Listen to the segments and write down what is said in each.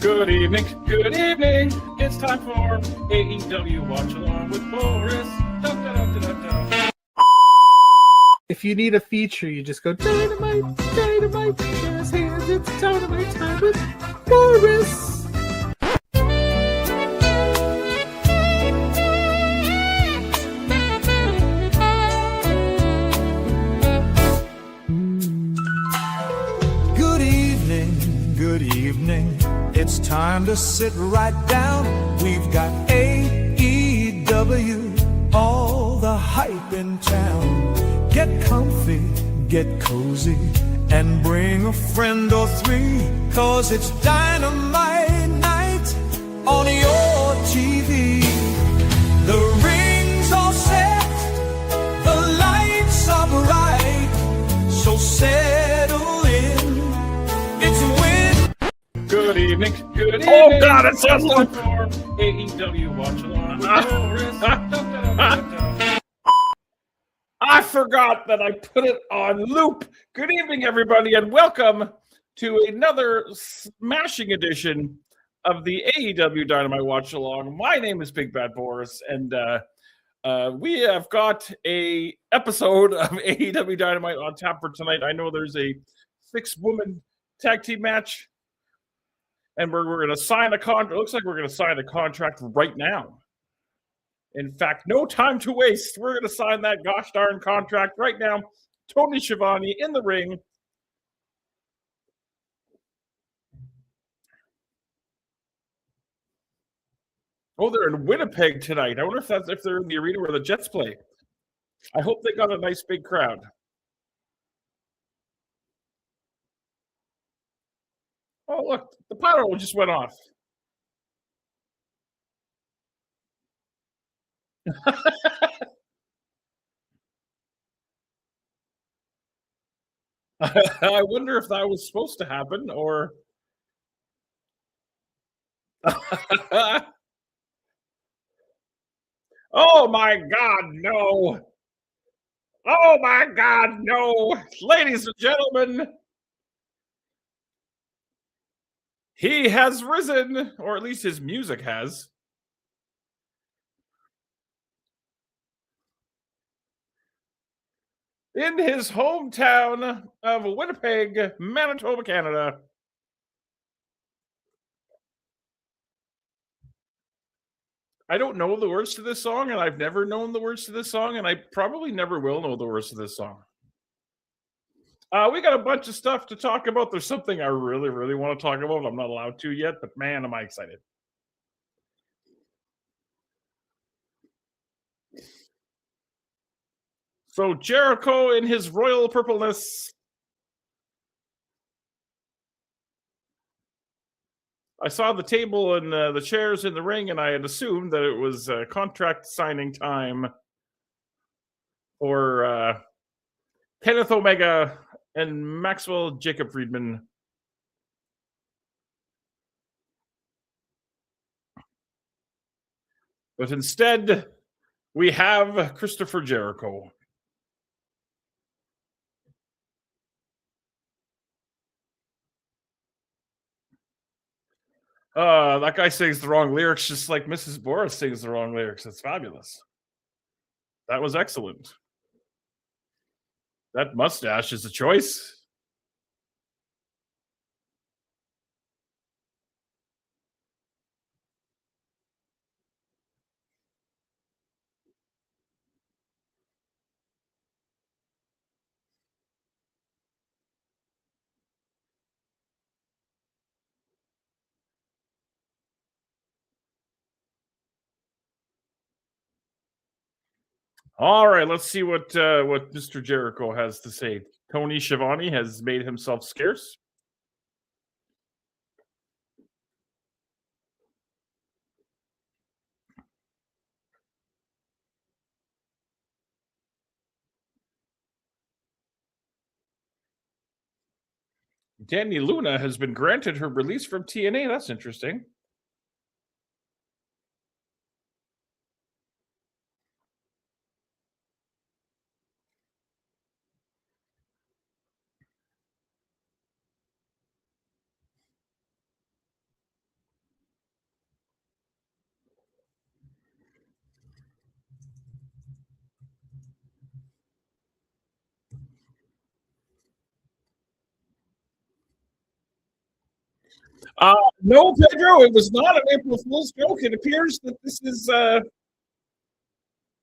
Good evening, good evening. It's time for AEW Watchalong with BORIS. If you need a feature, you just go Dynamite, Dynamite, Jazz Hands. It's Dynamite time with BORIS. Good evening, it's time to sit right down. We've got AEW, all the hype in town. Get comfy, get cozy, and bring a friend or three, 'cause it's Dynamite night on your TV. The ring's all set, the lights are bright, so settle in. It's Good evening, good evening. Oh God, it's time so for AEW Watchalong with BORIS. I forgot that I put it on loop. Good evening, everybody, and welcome to another smashing edition of the AEW Dynamite Watchalong. My name is Big Bad Boris, and we have got a episode of AEW Dynamite on tap for tonight. I know there's a 6-woman tag team match, and we're going to sign a contract. It looks like we're going to sign a contract right now. In fact, no time to waste. We're going to sign that gosh darn contract right now. Tony Schiavone in the ring. Oh, they're in Winnipeg tonight. I wonder if they're in the arena where the Jets play. I hope they got a nice big crowd. Oh, look, the pyro just went off. I wonder if that was supposed to happen, or... Oh, my God, no. Oh, my God, no. Ladies and gentlemen, he has risen, or at least his music has. In his hometown of Winnipeg, Manitoba, Canada. I don't know the words to this song, and I've never known the words to this song, and I probably never will know the words to this song. We got a bunch of stuff to talk about. There's something I really, really want to talk about. I'm not allowed to yet, but man, am I excited. So Jericho in his royal purpleness. I saw the table and the chairs in the ring, and I had assumed that it was contract signing time for Kenneth Omega and Maxwell Jacob Friedman. But instead, we have Christopher Jericho. That guy sings the wrong lyrics just like Mrs. Boris sings the wrong lyrics. It's fabulous. That was excellent. That mustache is a choice. All right, let's see what Mr. Jericho has to say. Tony Schiavone has made himself scarce. Danny Luna has been granted her release from TNA. That's interesting. No, Pedro, it was not an April Fool's joke. It appears that this is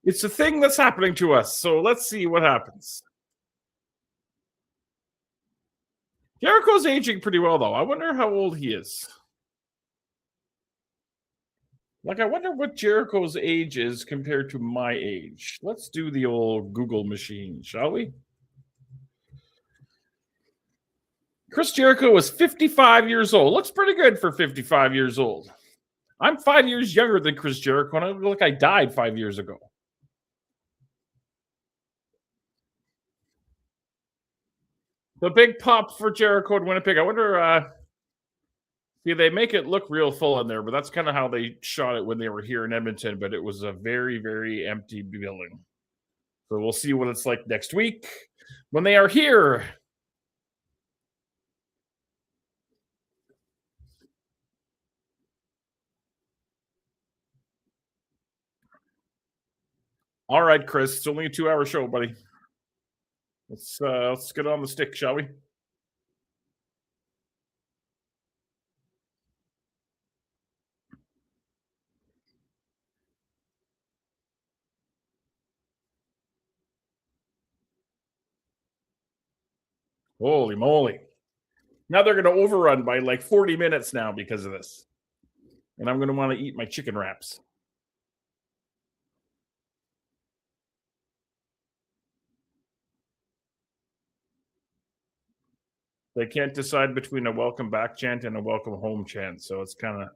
it's a thing that's happening to us. So let's see what happens. Jericho's aging pretty well, though. I wonder how old he is. Like, I wonder what Jericho's age is compared to my age. Let's do the old Google machine, shall we? Chris Jericho was 55 years old. Looks pretty good for 55 years old. I'm 5 years younger than Chris Jericho, and I look like I died 5 years ago. The big pop for Jericho in Winnipeg. I wonder, see, they make it look real full in there, but that's kind of how they shot it when they were here in Edmonton, but it was a very, very empty building. So we'll see what it's like next week when they are here. All right, Chris, it's only a 2-hour show, buddy. Let's get on the stick, shall we? Holy moly. Now they're going to overrun by like 40 minutes now because of this. And I'm going to want to eat my chicken wraps. They can't decide between a welcome back chant and a welcome home chant. So it's kind of.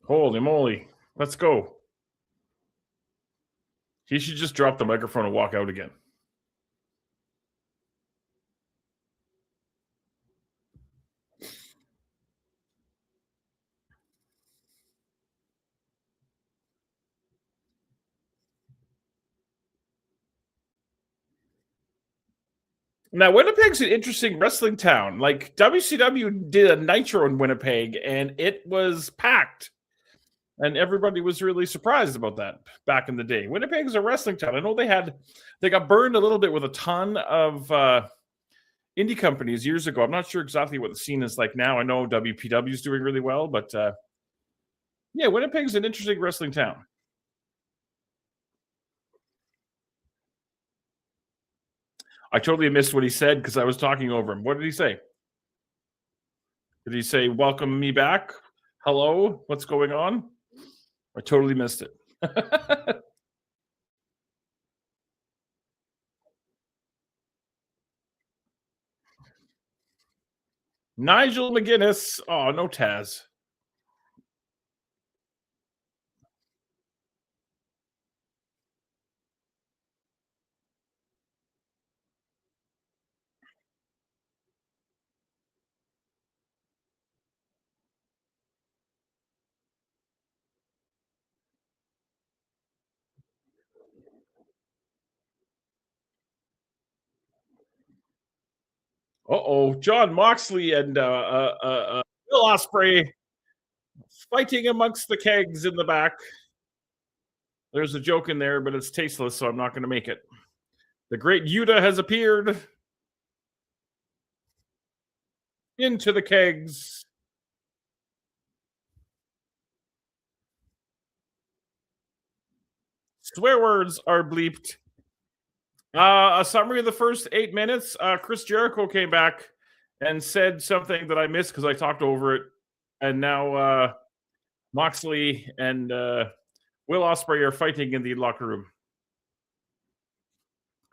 Holy moly. Let's go. He should just drop the microphone and walk out again. Now, Winnipeg's an interesting wrestling town. Like, WCW did a Nitro in Winnipeg, and it was packed. And everybody was really surprised about that back in the day. Winnipeg's a wrestling town. I know they got burned a little bit with a ton of indie companies years ago. I'm not sure exactly what the scene is like now. I know WPW is doing really well, but yeah, Winnipeg's an interesting wrestling town. I totally missed what he said because I was talking over him. What did he say? Did he say, welcome me back? Hello? What's going on? I totally missed it. Nigel McGuinness. Oh, no Taz. Uh-oh. John Moxley and Will Ospreay fighting amongst the kegs in the back. There's a joke in there, but it's tasteless, so I'm not going to make it. The great Yuta has appeared into the kegs. Swear words are bleeped. A summary of the first 8 minutes. Chris Jericho came back and said something that I missed because I talked over it. And now Moxley and Will Ospreay are fighting in the locker room.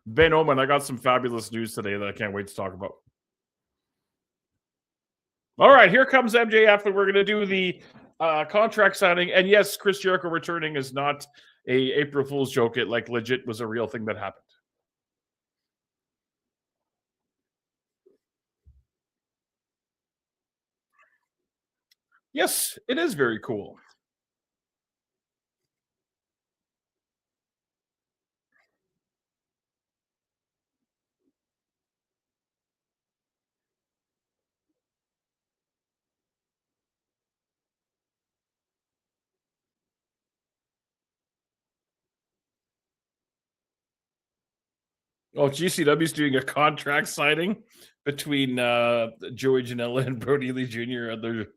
Ben Oman, I got some fabulous news today that I can't wait to talk about. All right, here comes MJF, and we're going to do the contract signing. And yes, Chris Jericho returning is not a April Fool's joke. It like legit was a real thing that happened. Yes, it is very cool. Oh, GCW's doing a contract signing between Joey Janela and Brody Lee Jr. at their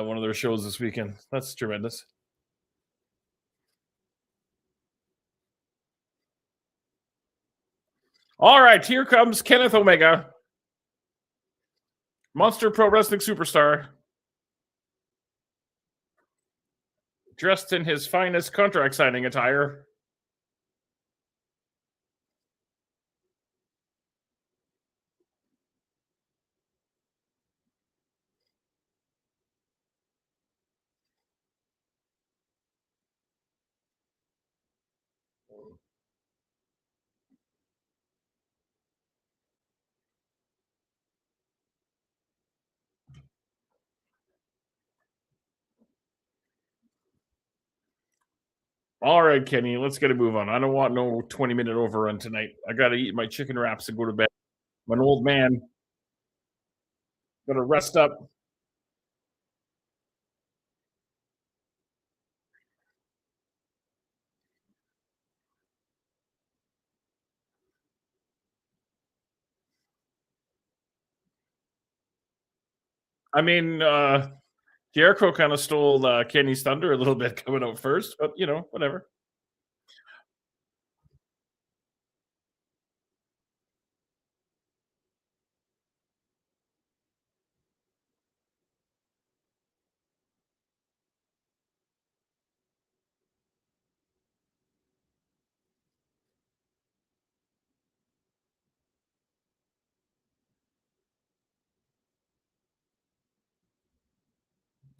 one of their shows this weekend. That's tremendous. All right, here comes Kenneth Omega, Monster Pro Wrestling superstar, dressed in his finest contract signing attire. All right, Kenny, let's get a move on. I don't want no 20-minute overrun tonight. I got to eat my chicken wraps and go to bed. I'm an old man. Got to rest up. I mean, Jericho kind of stole Kenny's thunder a little bit coming out first, but whatever.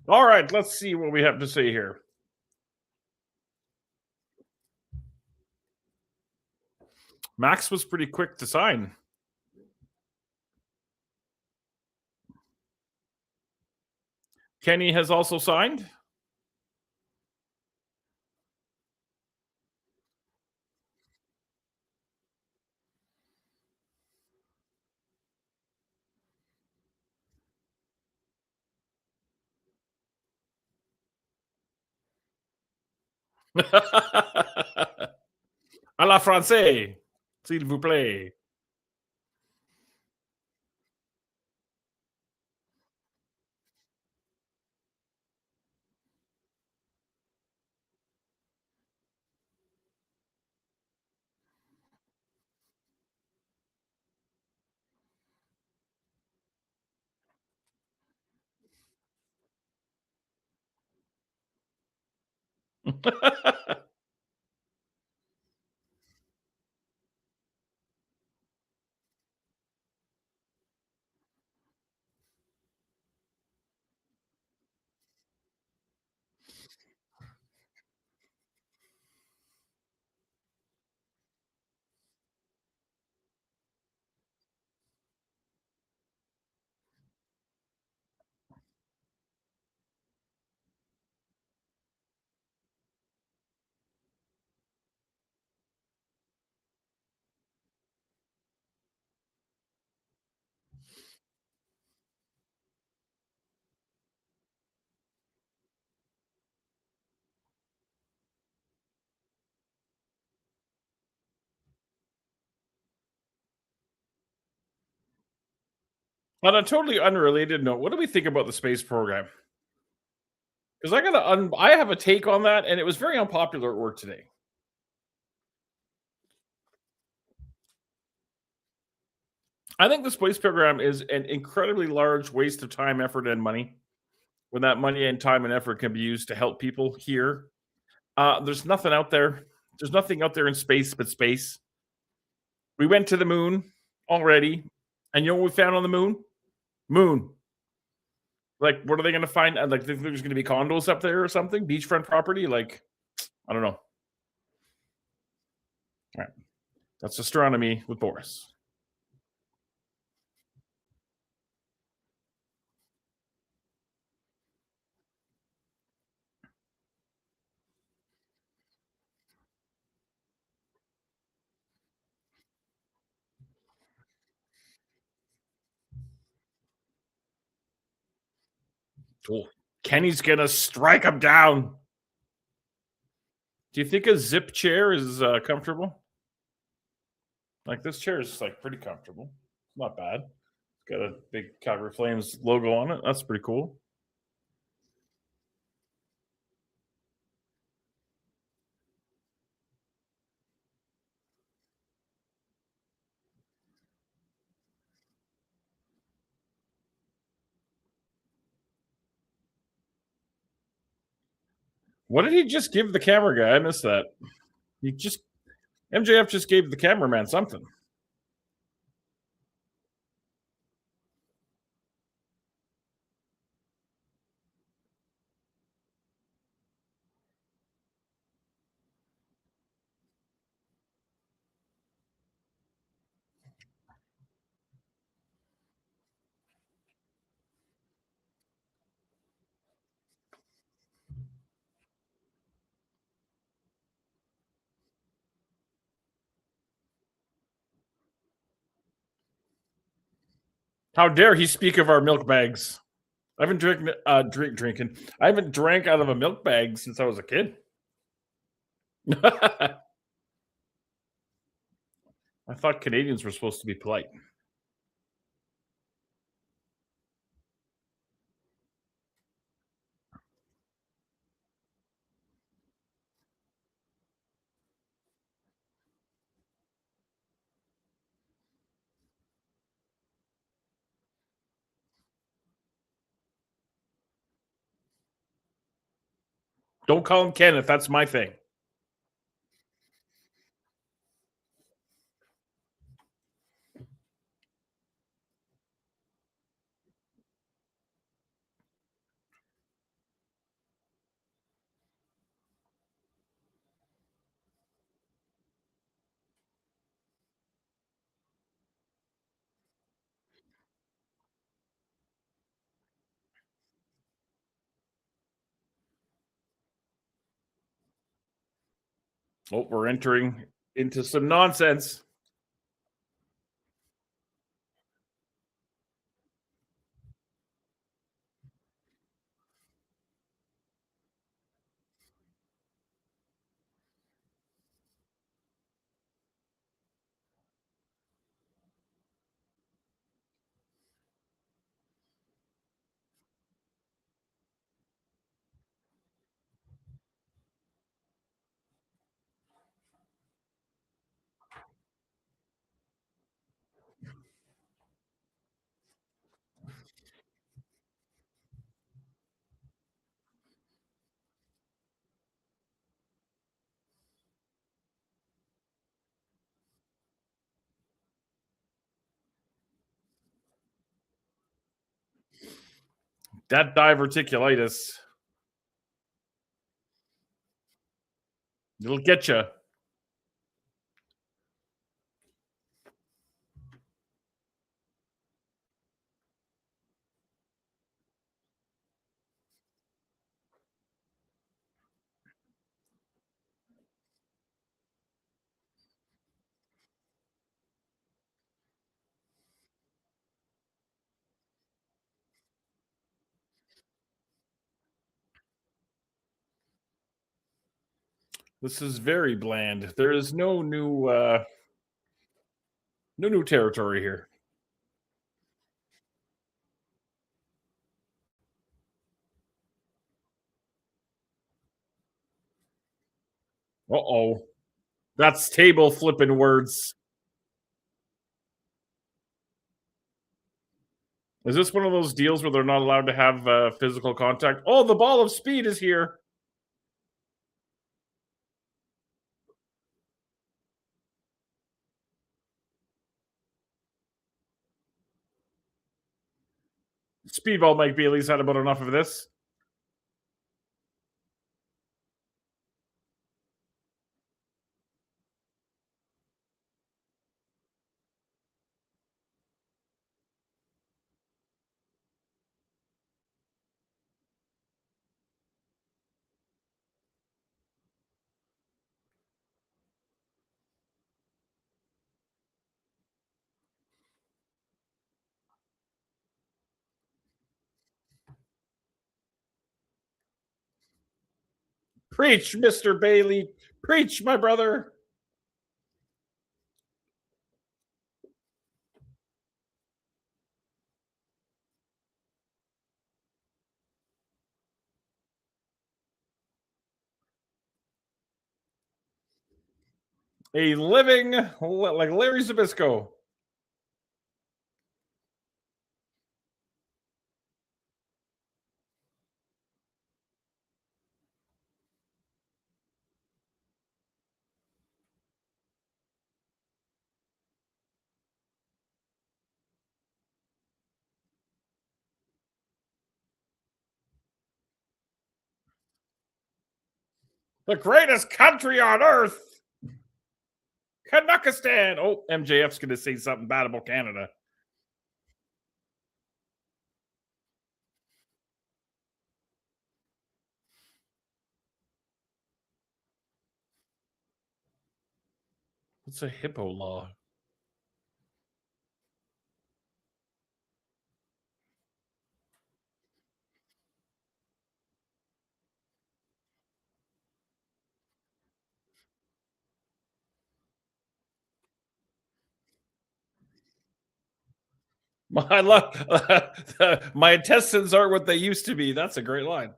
All right, let's see what we have to say here. Max was pretty quick to sign. Kenny has also signed. À la français, s'il vous plaît. On a totally unrelated note, what do we think about the space program? Because I have a take on that, and it was very unpopular at work today. I think the space program is an incredibly large waste of time, effort, and money. When that money and time and effort can be used to help people here, there's nothing out there. There's nothing out there in space but space. We went to the moon already, and you know what we found on the moon? Moon. Like, what are they going to find? Like, there's going to be condos up there or something, beachfront property. Like, I don't know. All right, that's astronomy with Boris. Oh, Kenny's gonna strike him down. Do you think a zip chair is comfortable? Like this chair is like pretty comfortable. It's not bad. It's got a big Calgary Flames logo on it. That's pretty cool. What did he just give the camera guy? I missed that. MJF just gave the cameraman something. How dare he speak of our milk bags? I haven't drinking. I haven't drank out of a milk bag since I was a kid. I thought Canadians were supposed to be polite. Don't call him Kenneth. That's my thing. Oh, we're entering into some nonsense. That diverticulitis. It'll get you. This is very bland. There is no new territory here. Uh-oh. That's table flipping words. Is this one of those deals where they're not allowed to have physical contact? Oh, the ball of speed is here. Speedball Mike Bailey's had about enough of this. Preach, Mr. Bailey. Preach, my brother. A living like Larry Zabisco. The greatest country on earth. Kanakistan. Oh, MJF's going to say something bad about Canada. What's a hippo law? My my intestines aren't what they used to be. That's a great line.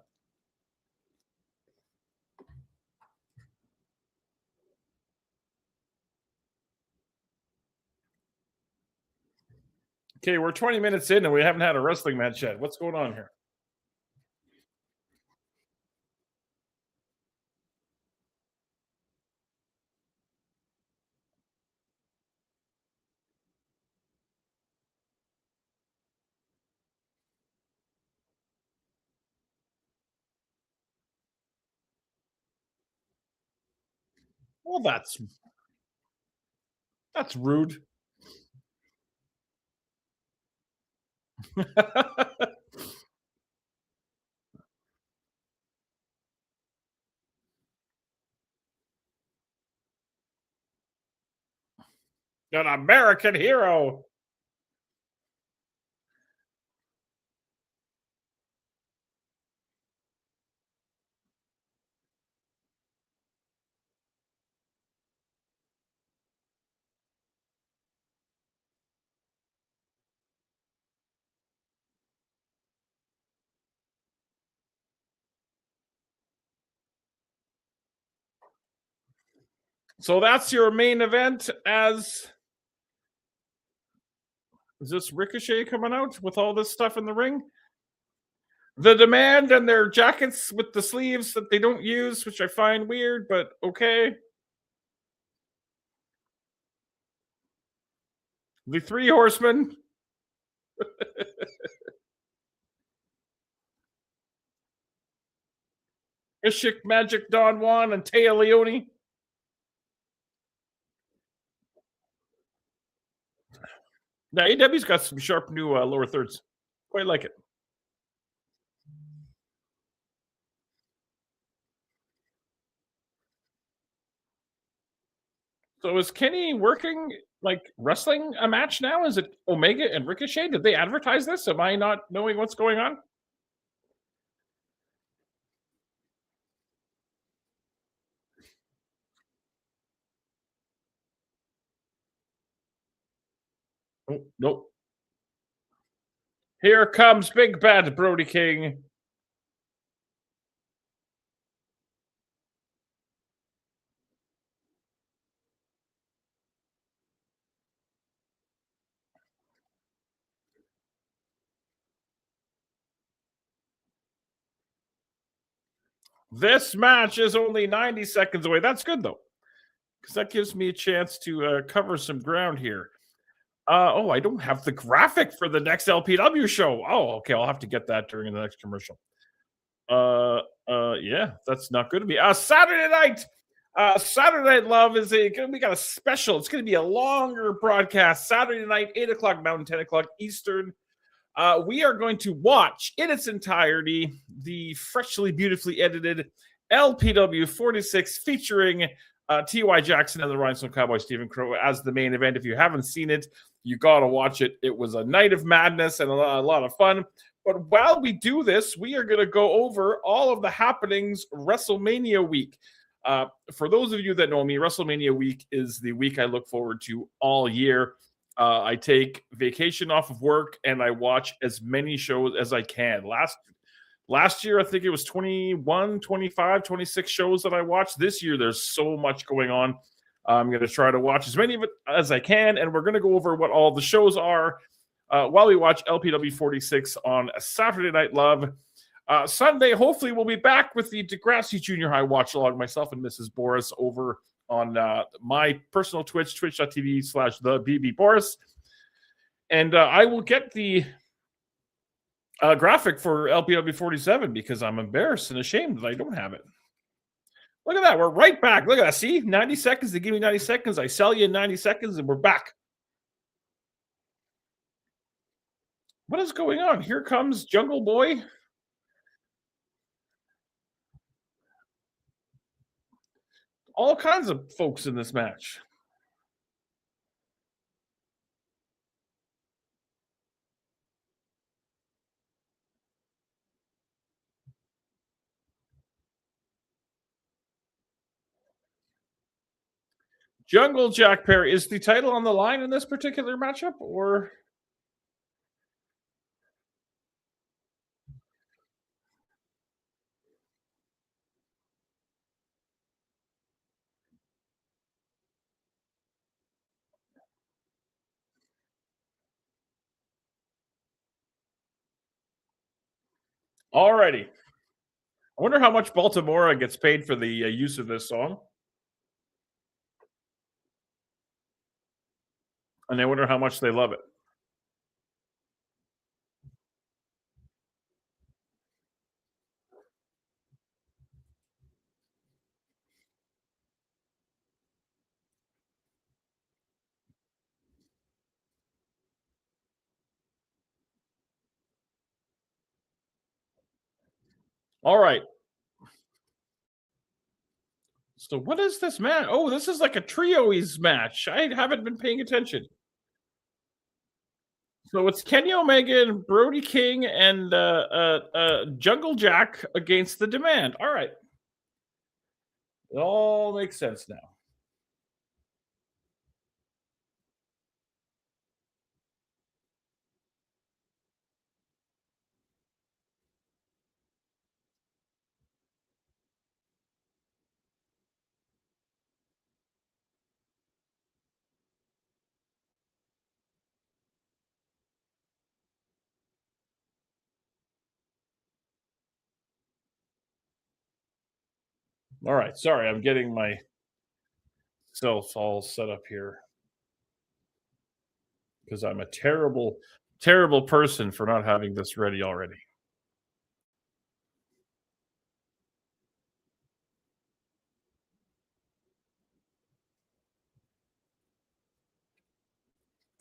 Okay, we're 20 minutes in and we haven't had a wrestling match yet. What's going on here? Well, that's rude. An American hero. So that's your main event. Is this Ricochet coming out with all this stuff in the ring? The Demand and their jackets with the sleeves that they don't use, which I find weird, but okay. The Three Horsemen. Ishik, Magic, Don Juan, and Taya Leone. Now, AEW's got some sharp new lower thirds. Quite like it. So is Kenny working, like, wrestling a match now? Is it Omega and Ricochet? Did they advertise this? Am I not knowing what's going on? Oh, nope. Here comes Big Bad Brody King. This match is only 90 seconds away. That's good, though, because that gives me a chance to cover some ground here. I don't have the graphic for the next LPW show. Oh, okay. I'll have to get that during the next commercial. Yeah, that's not good to me. Saturday night. Saturday Night Love we got a special. It's going to be a longer broadcast. Saturday night, 8 o'clock Mountain, 10 o'clock Eastern. We are going to watch in its entirety the freshly, beautifully edited LPW 46 featuring T.Y. Jackson and the Rhinestone Cowboy Stephen Crow as the main event. If you haven't seen it, you got to watch it. It was a night of madness and a lot of fun. But while we do this, we are going to go over all of the happenings WrestleMania week. For those of you that know me, WrestleMania week is the week I look forward to all year. I take vacation off of work and I watch as many shows as I can. Last year, I think it was 21, 25, 26 shows that I watched. This year, there's so much going on. I'm going to try to watch as many of it as I can, and we're going to go over what all the shows are while we watch LPW 46 on Saturday Night Love. Sunday, hopefully, we'll be back with the Degrassi Junior High watch along, myself and Mrs. Boris over on my personal Twitch, twitch.tv/the BB And I will get the graphic for LPW 47 because I'm embarrassed and ashamed that I don't have it. Look at that. We're right back. Look at that. See, 90 seconds. They give me 90 seconds. I sell you in 90 seconds, and we're back. What is going on? Here comes Jungle Boy. All kinds of folks in this match. Jungle Jack Perry. Is the title on the line in this particular matchup, or? Alrighty. I wonder how much Baltimore gets paid for the use of this song. And I wonder how much they love it. All right. So what is this match? Oh, this is like a trios match. I haven't been paying attention. So it's Kenny Omega and Brody King and Jungle Jack against the Demand. All right. It all makes sense now. All right. Sorry, I'm getting myself all set up here because I'm a terrible, terrible person for not having this ready already.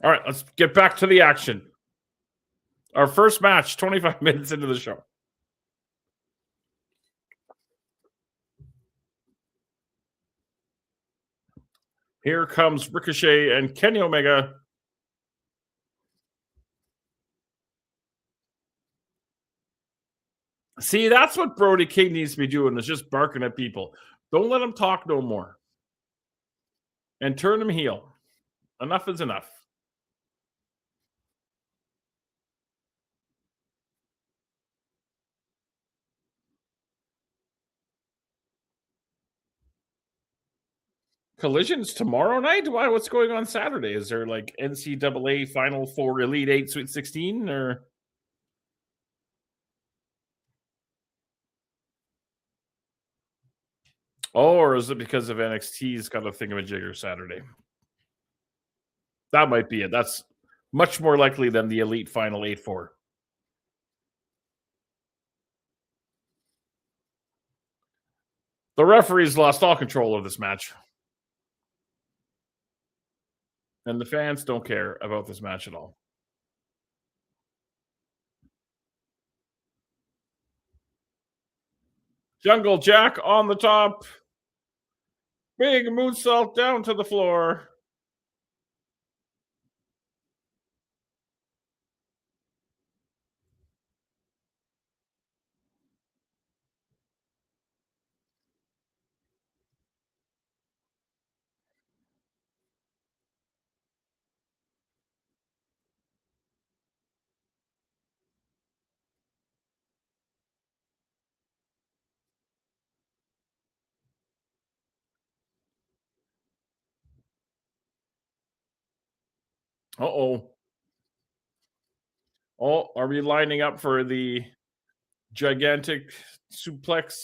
All right, let's get back to the action. Our first match, 25 minutes into the show. Here comes Ricochet and Kenny Omega. See, that's what Brody King needs to be doing, is just barking at people. Don't let him talk no more. And turn him heel. Enough is enough. Collisions tomorrow night? Why? What's going on Saturday? Is there like NCAA Final Four, Elite 8, Sweet 16, or? Oh, or is it because of NXT's got a thingamajigger Saturday? That might be it. That's much more likely than the Elite Final 8-4. The referees lost all control of this match. And the fans don't care about this match at all. Jungle Jack on the top. Big moonsault down to the floor. Uh-oh. Oh, are we lining up for the gigantic suplex?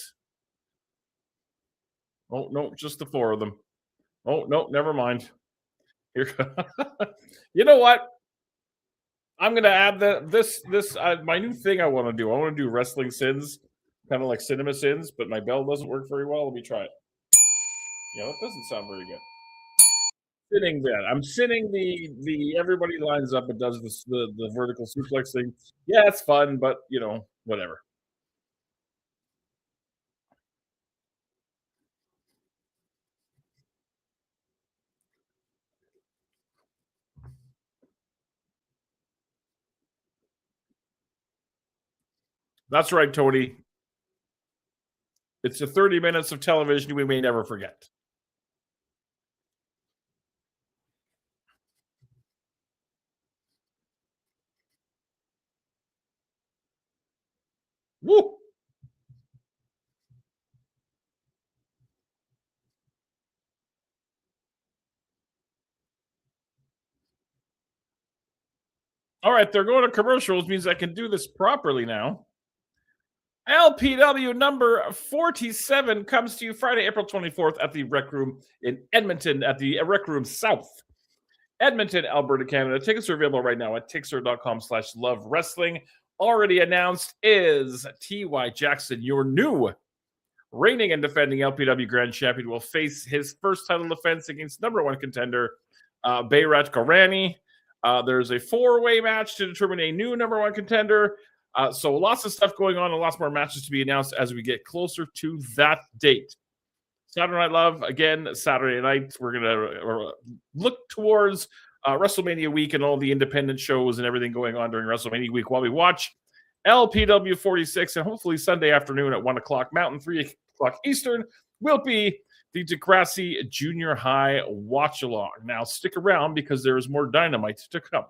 Oh, no, just the four of them. Oh, no, never mind. Here. You know what? I'm going to add this my new thing I want to do. I want to do wrestling sins, kind of like cinema sins, but my bell doesn't work very well. Let me try it. Yeah, that doesn't sound very good. Sinning that. I'm sinning the everybody lines up and does this the vertical suplex thing. Yeah, it's fun, but whatever. That's right, Tony. It's the 30 minutes of television we may never forget. Woo! All right, they're going to commercials, means I can do this properly now. LPW number 47 comes to you Friday, April 24th at the Rec Room in Edmonton, at the Rec Room South, Edmonton, Alberta, Canada. Tickets are available right now at Tixter.com/love wrestling. Already announced is T.Y. Jackson, your new reigning and defending LPW Grand Champion, will face his first title defense against number one contender, Bayrat Gorani. There's a four-way match to determine a new number one contender. So lots of stuff going on and lots more matches to be announced as we get closer to that date. Saturday Night Love, again, Saturday night. We're going to look towards WrestleMania week and all the independent shows and everything going on during WrestleMania week while we watch LPW 46, and hopefully Sunday afternoon at 1 o'clock Mountain, 3 o'clock Eastern, will be the Degrassi Junior High Watch-Along. Now, stick around because there is more Dynamite to come.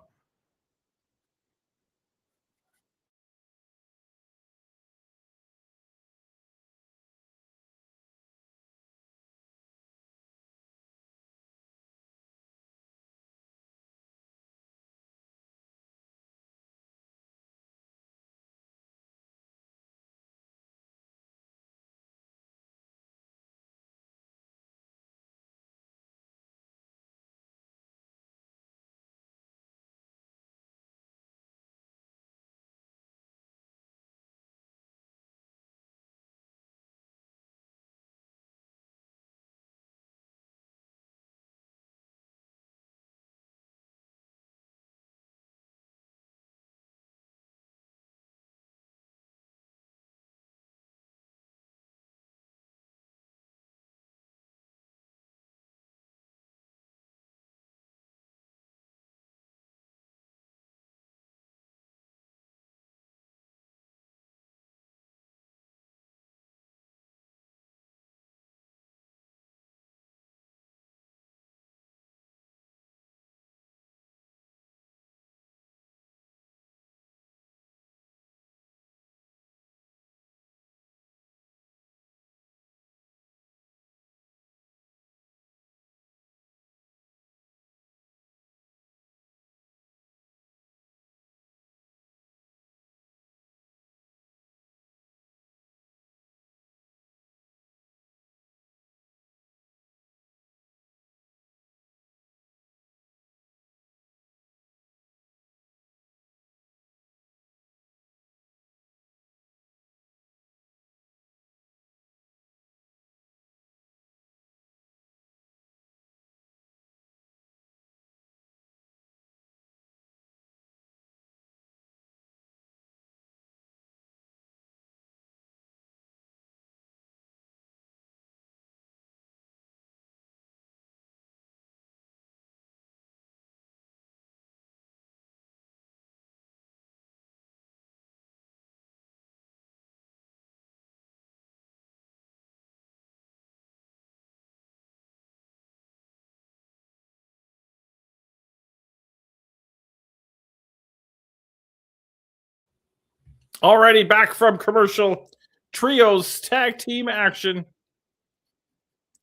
Alrighty, back from commercial. Trios tag team action.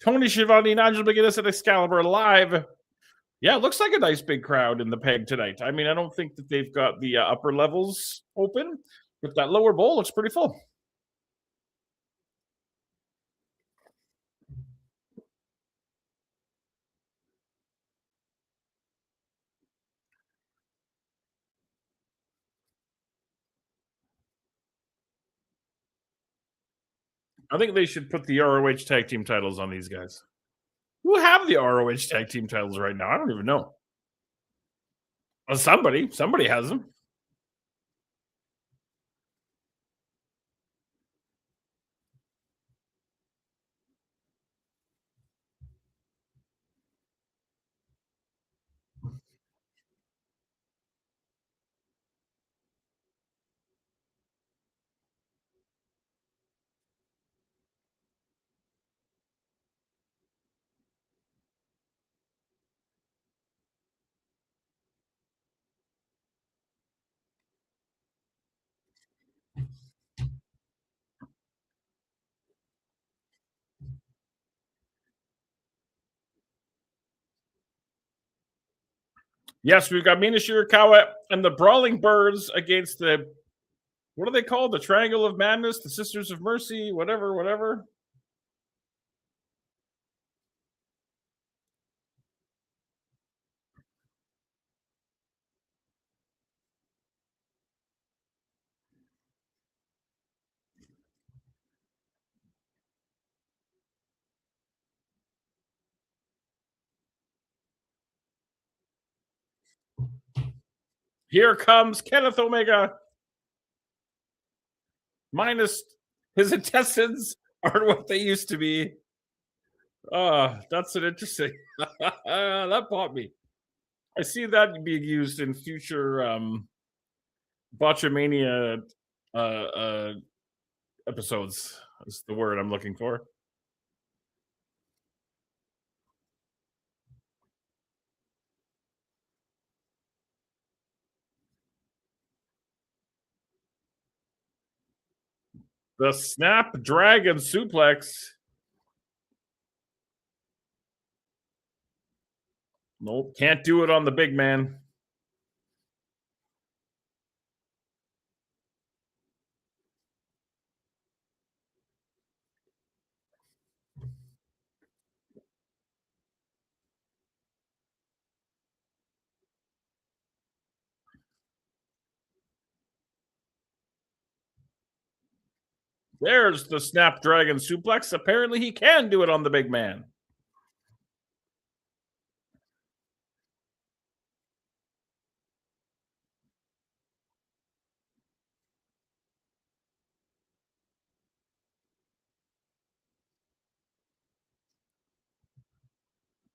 Tony Schiavone, Nigel McGuinness, and Excalibur live Yeah, it looks like a nice big crowd in the PAC tonight. I mean, I don't think that they've got the upper levels open, but that lower bowl looks pretty full. I think they should put the ROH tag team titles on these guys. Who have the ROH tag team titles right now? I don't even know. Well, somebody has them. Yes, we've got Mina Shirakawa and the Brawling Birds against the, what are they called? The Triangle of Madness, the Sisters of Mercy, whatever. Here comes Kenneth Omega. Minus his intestines aren't what they used to be. That's an interesting. That bought me. I see that being used in future Botchamania episodes. Is the word I'm looking for. The Snapdragon Suplex. Nope, can't do it on the big man. There's the Snapdragon Suplex. Apparently, he can do it on the big man.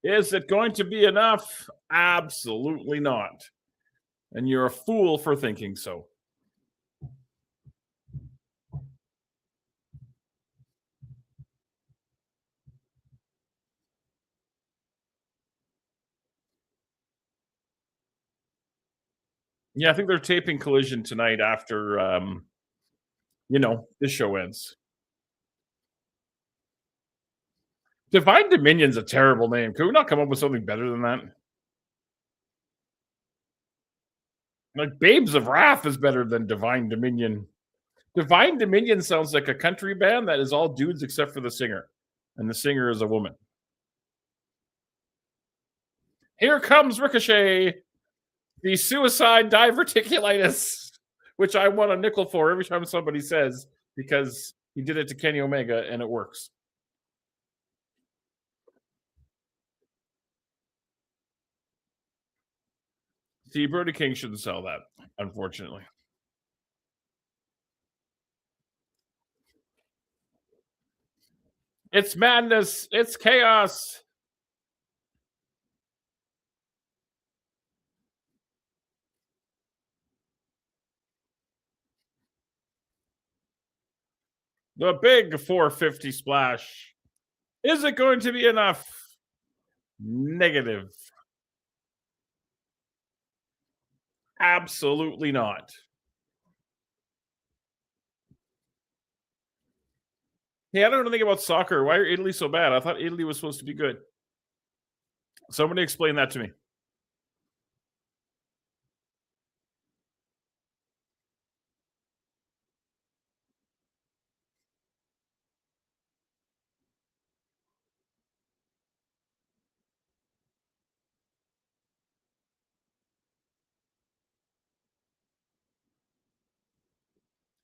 Is it going to be enough? Absolutely not. And you're a fool for thinking so. Yeah, I think they're taping Collision tonight after, this show ends. Divine Dominion's a terrible name. Could we not come up with something better than that? Like Babes of Wrath is better than Divine Dominion. Divine Dominion sounds like a country band that is all dudes except for the singer. And the singer is a woman. Here comes Ricochet, the suicide diverticulitis, which I want a nickel for every time somebody says, because he did it to Kenny Omega and it works. See, Brody King shouldn't sell that, unfortunately. It's madness. It's chaos. The big 450 splash. Is it going to be enough? Negative. Absolutely not. Hey, I don't know anything about soccer. Why are Italy so bad? I thought Italy was supposed to be good. Somebody explain that to me.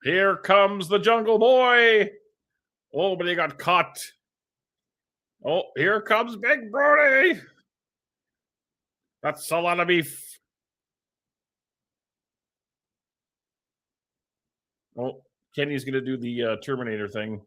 Here comes the Jungle Boy. Oh, but he got caught. Oh, here comes Big Brody. That's a lot of beef. Oh, Kenny's going to do the Terminator thing.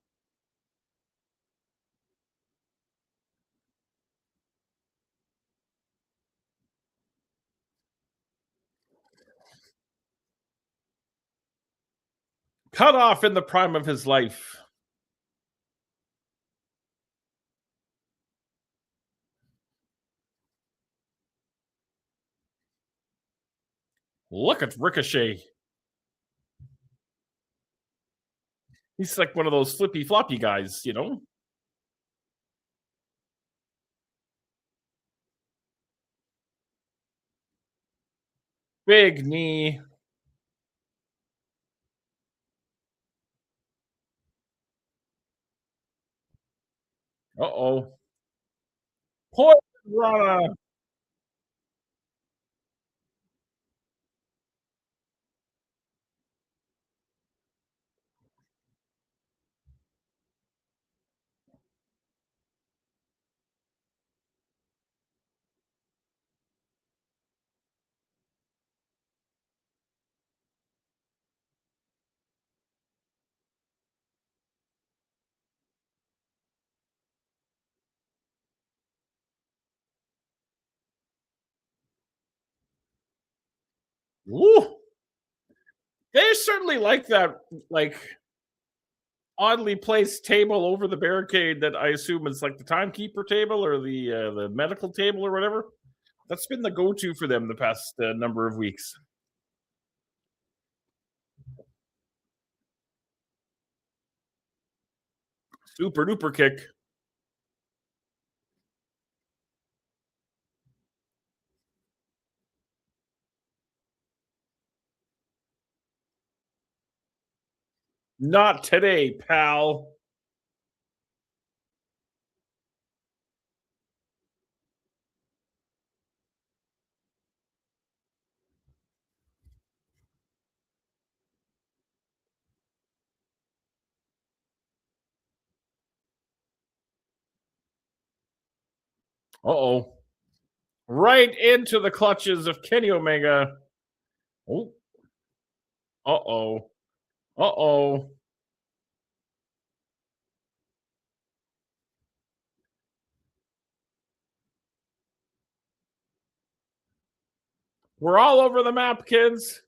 Cut off in the prime of his life. Look at Ricochet. He's like one of those flippy floppy guys, you know? Big knee. Uh-oh. Poison Rana. Woo. They certainly like that, like, oddly placed table over the barricade that I assume is like the timekeeper table or the medical table or whatever. That's been the go-to for them the past number of weeks. Super duper kick. Not today, pal. Uh-oh. Right into the clutches of Kenny Omega. Oh. Uh-oh. Uh-oh. We're all over the map, kids.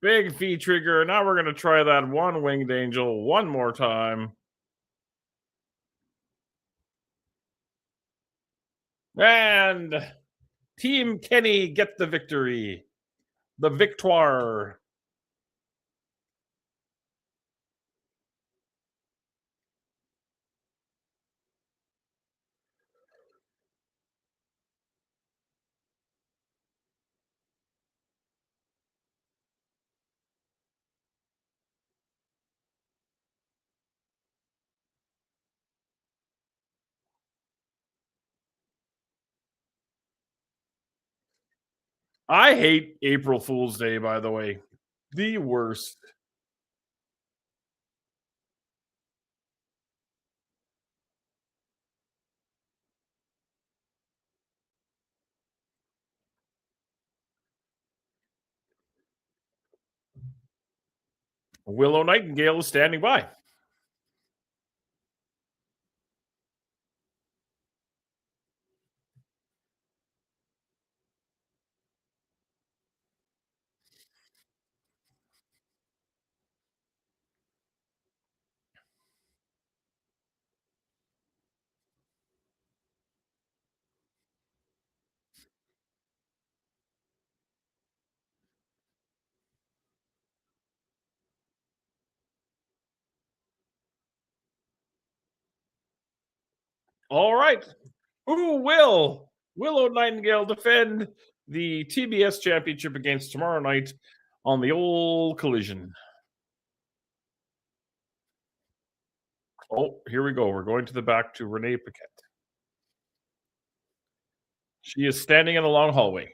Big V trigger. Now we're going to try that one winged angel one more time. And Team Kenny get the victory. The victoire. I hate April Fool's Day, by the way. The worst. Willow Nightingale is standing by. All right. Who will Willow Nightingale defend the TBS championship against tomorrow night on the old Collision? Oh, here we go. We're going to the back to Renee Paquette. She is standing in a long hallway.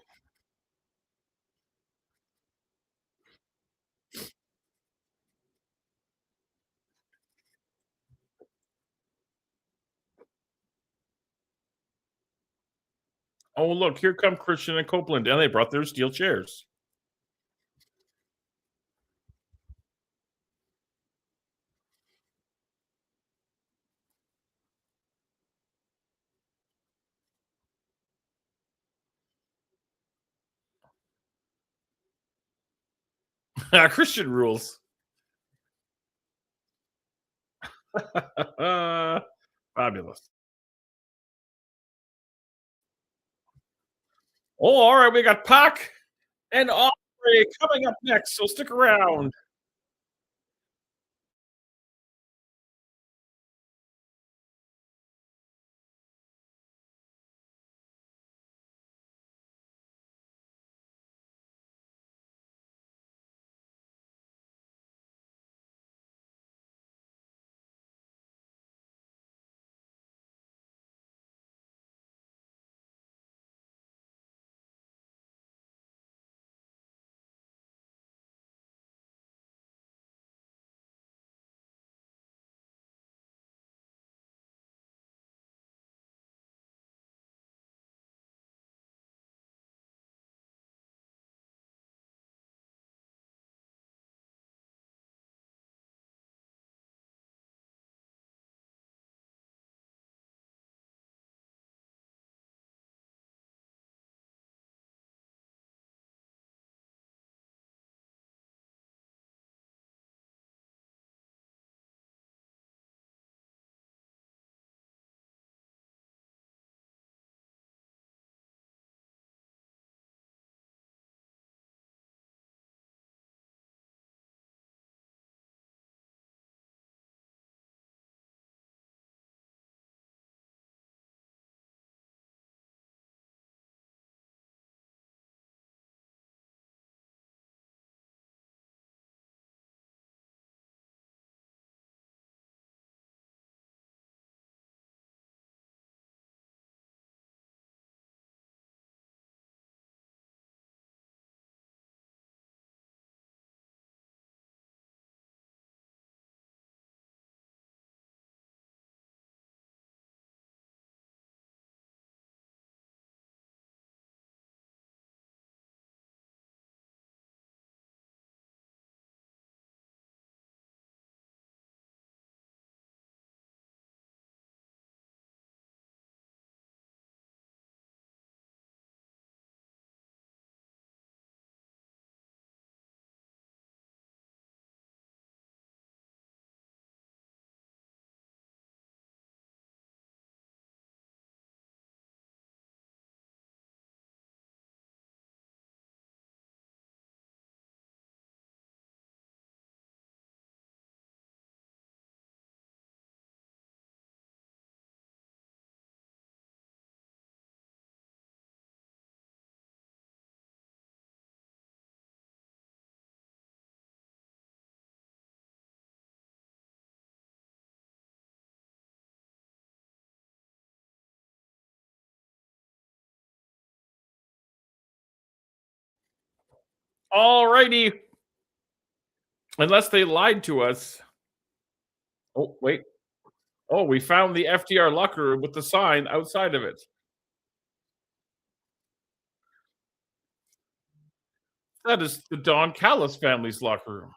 Oh, look, here come Christian and Copeland, and they brought their steel chairs. Christian rules. Fabulous. Oh, all right, we got PAC and Ospreay coming up next, so stick around. All righty. Unless they lied to us. Oh, wait. Oh, we found the FDR locker room with the sign outside of it. That is the Don Callis family's locker room.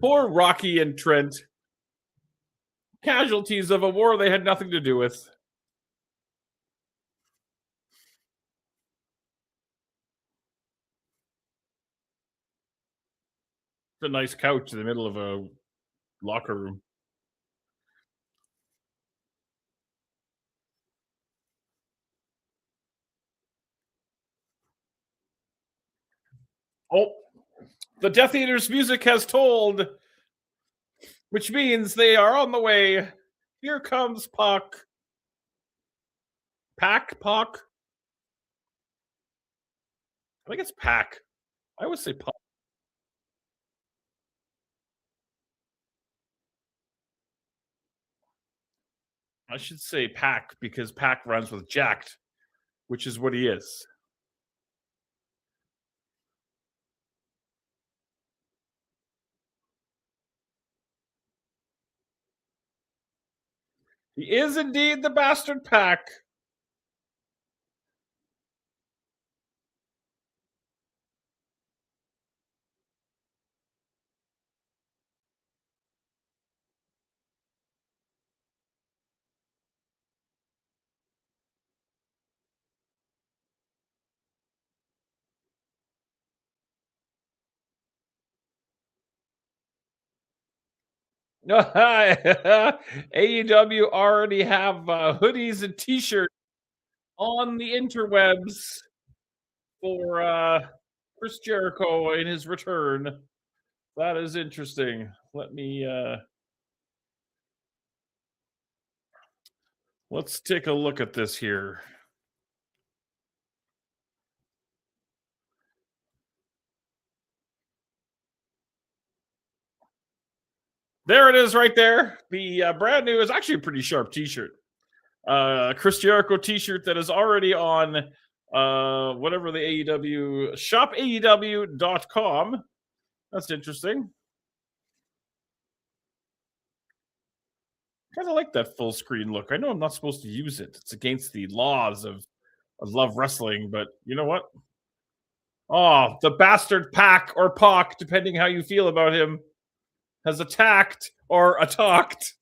Poor Rocky and Trent. Casualties of a war they had nothing to do with. It's a nice couch in the middle of a locker room. Oh, the Death Eaters music has told, which means they are on the way Here comes PAC. PAC? I think it's PAC. I always say PAC. I should say PAC because PAC runs with Jacked, which is what he is. He is indeed the bastard PAC. AEW already have hoodies and t-shirts on the interwebs for Chris Jericho in his return. That is interesting. Let me let's take a look at this here. There it is right there. The brand new is actually a pretty sharp t-shirt. Chris Jericho t-shirt that is already on whatever the AEW shopaew.com. That's interesting. Kind of like that full screen look. I know I'm not supposed to use it. It's against the laws of Love Wrestling, but you know what? Oh, the bastard PAC or PAC, depending how you feel about him, has attacked or attacked.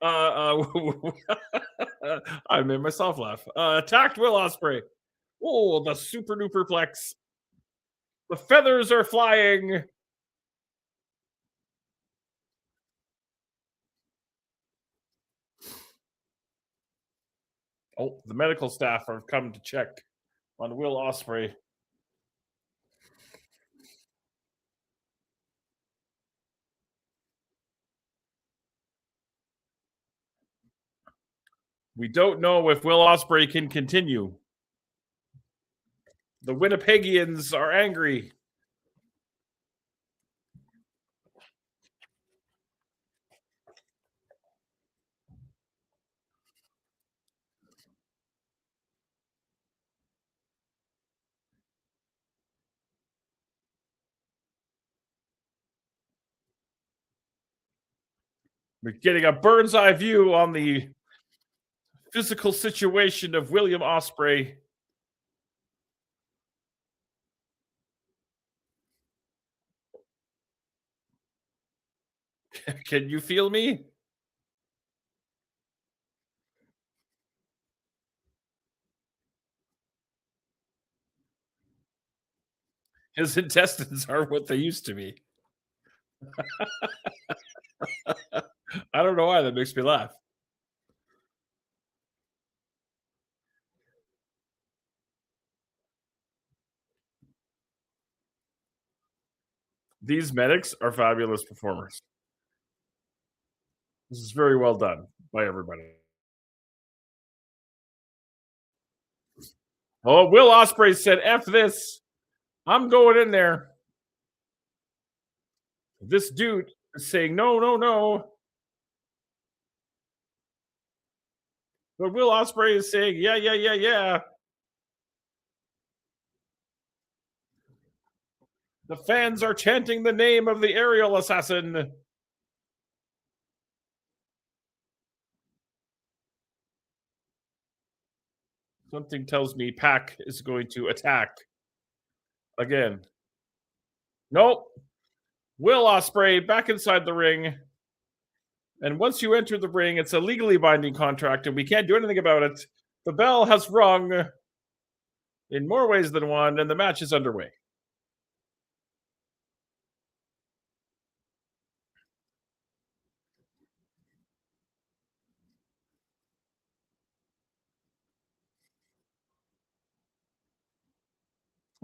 I made myself laugh. Attacked Will Ospreay. Oh, the super duper plex. The feathers are flying. Oh, the medical staff have come to check on Will Ospreay. We don't know if Will Ospreay can continue. The Winnipegians are angry. We're getting a bird's eye view on the physical situation of William Ospreay. Can you feel me? His intestines are what they used to be. I don't know why that makes me laugh. These medics are fabulous performers. This is very well done by everybody. Oh, Will Ospreay said, F this. I'm going in there. This dude is saying, no, no, no. But Will Ospreay is saying, yeah, yeah, yeah, yeah. The fans are chanting the name of the aerial assassin. Something tells me PAC is going to attack again. Nope. Will Ospreay back inside the ring. And once you enter the ring, it's a legally binding contract, and we can't do anything about it. The bell has rung in more ways than one, and the match is underway.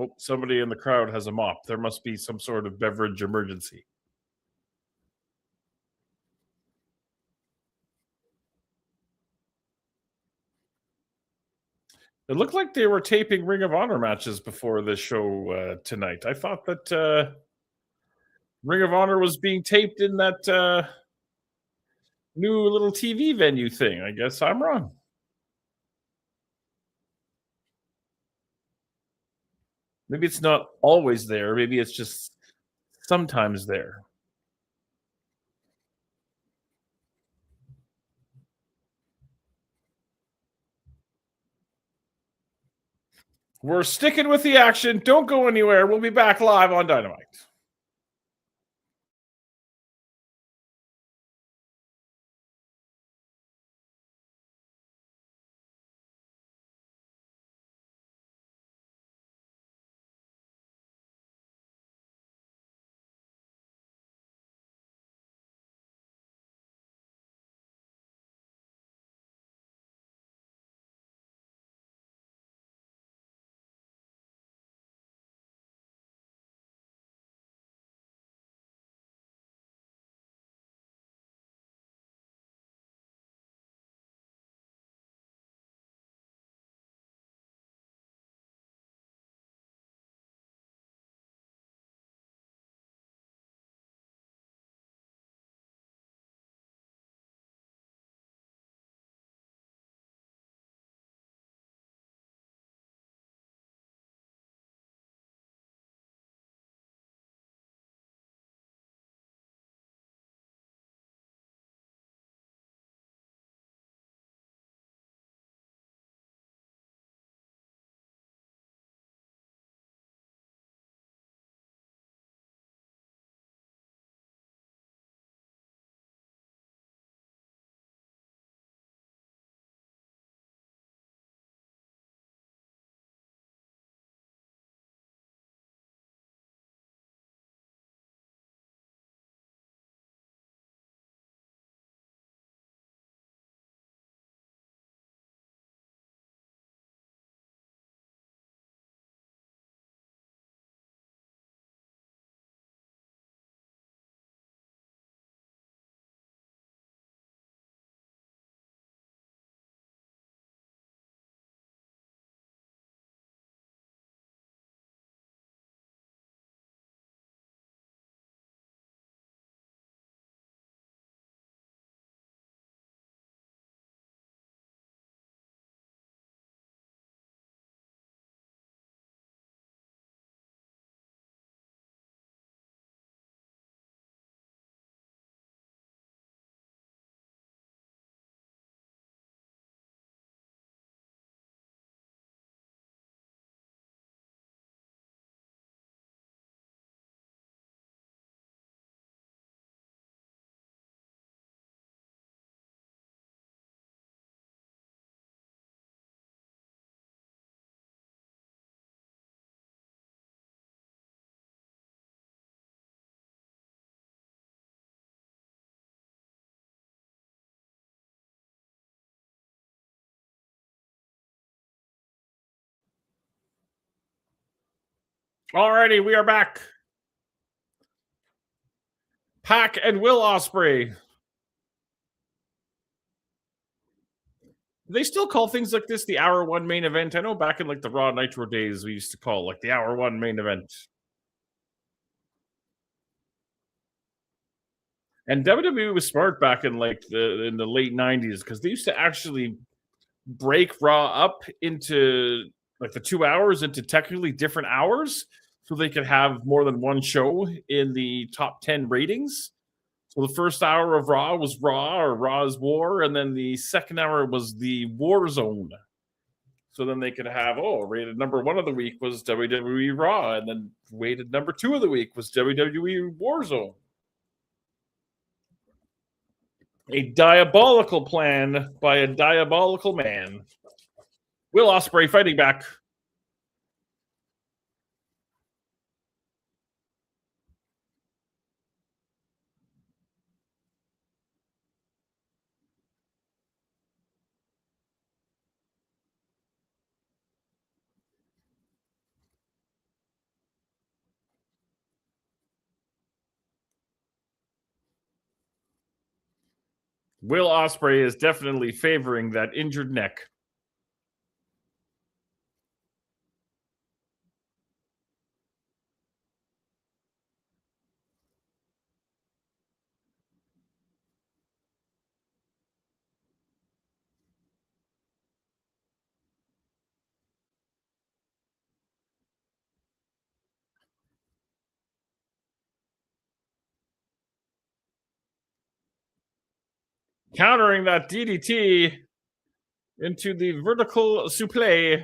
Oh, somebody in the crowd has a mop. There must be some sort of beverage emergency. It looked like they were taping Ring of Honor matches before this show tonight. I thought that Ring of Honor was being taped in that new little TV venue thing. I guess I'm wrong. Maybe it's not always there. Maybe it's just sometimes there. We're sticking with the action. Don't go anywhere. We'll be back live on Dynamite. Alrighty, we are back. PAC and Will Ospreay. They still call things like this the hour one main event. I know back in like the Raw Nitro days, we used to call like the hour one main event. And WWE was smart back in like in the late 90s because they used to actually break Raw up into like the 2 hours into technically different hours so they could have more than one show in the top 10 ratings. So the first hour of Raw was Raw or Raw's War, and then the second hour was the War Zone. So then they could have, rated number 1 of the week was WWE Raw, and then rated number 2 of the week was WWE Warzone. A diabolical plan by a diabolical man. Will Ospreay fighting back. Will Ospreay is definitely favoring that injured neck. Countering that DDT into the vertical suplex.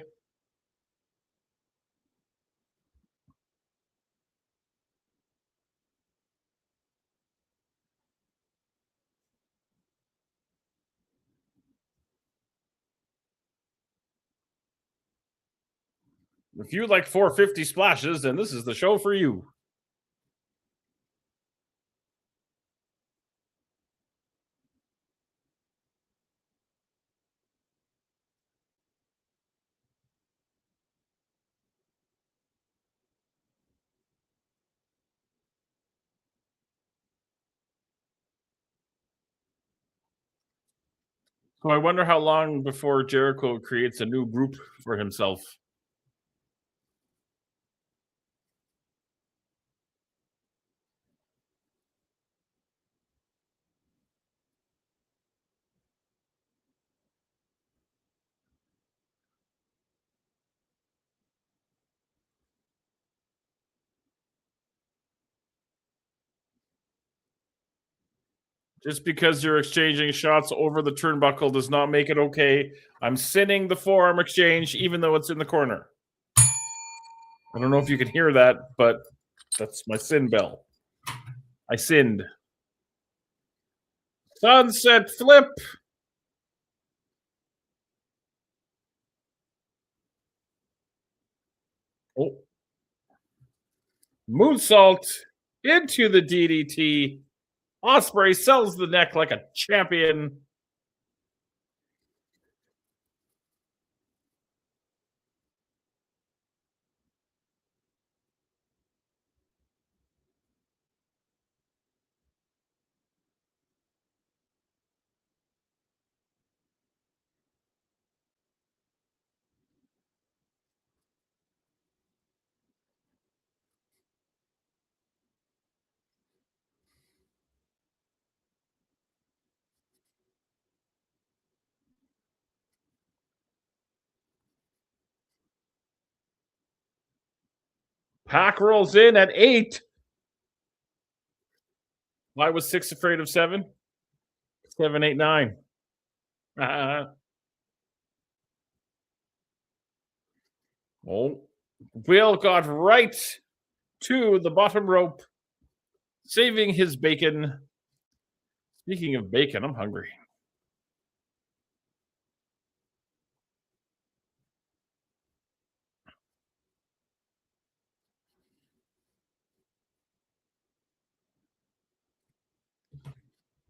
If you like 450 splashes, then this is the show for you. So I wonder how long before Jericho creates a new group for himself. Just because you're exchanging shots over the turnbuckle does not make it okay. I'm sinning the forearm exchange, even though it's in the corner. I don't know if you can hear that, but that's my sin bell. I sinned. Sunset flip. Oh. Moonsault into the DDT. Ospreay sells the neck like a champion. PAC rolls in at 8. Why was 6 afraid of 7? 7, 8, 9. Oh, Will got right to the bottom rope, saving his bacon. Speaking of bacon, I'm hungry.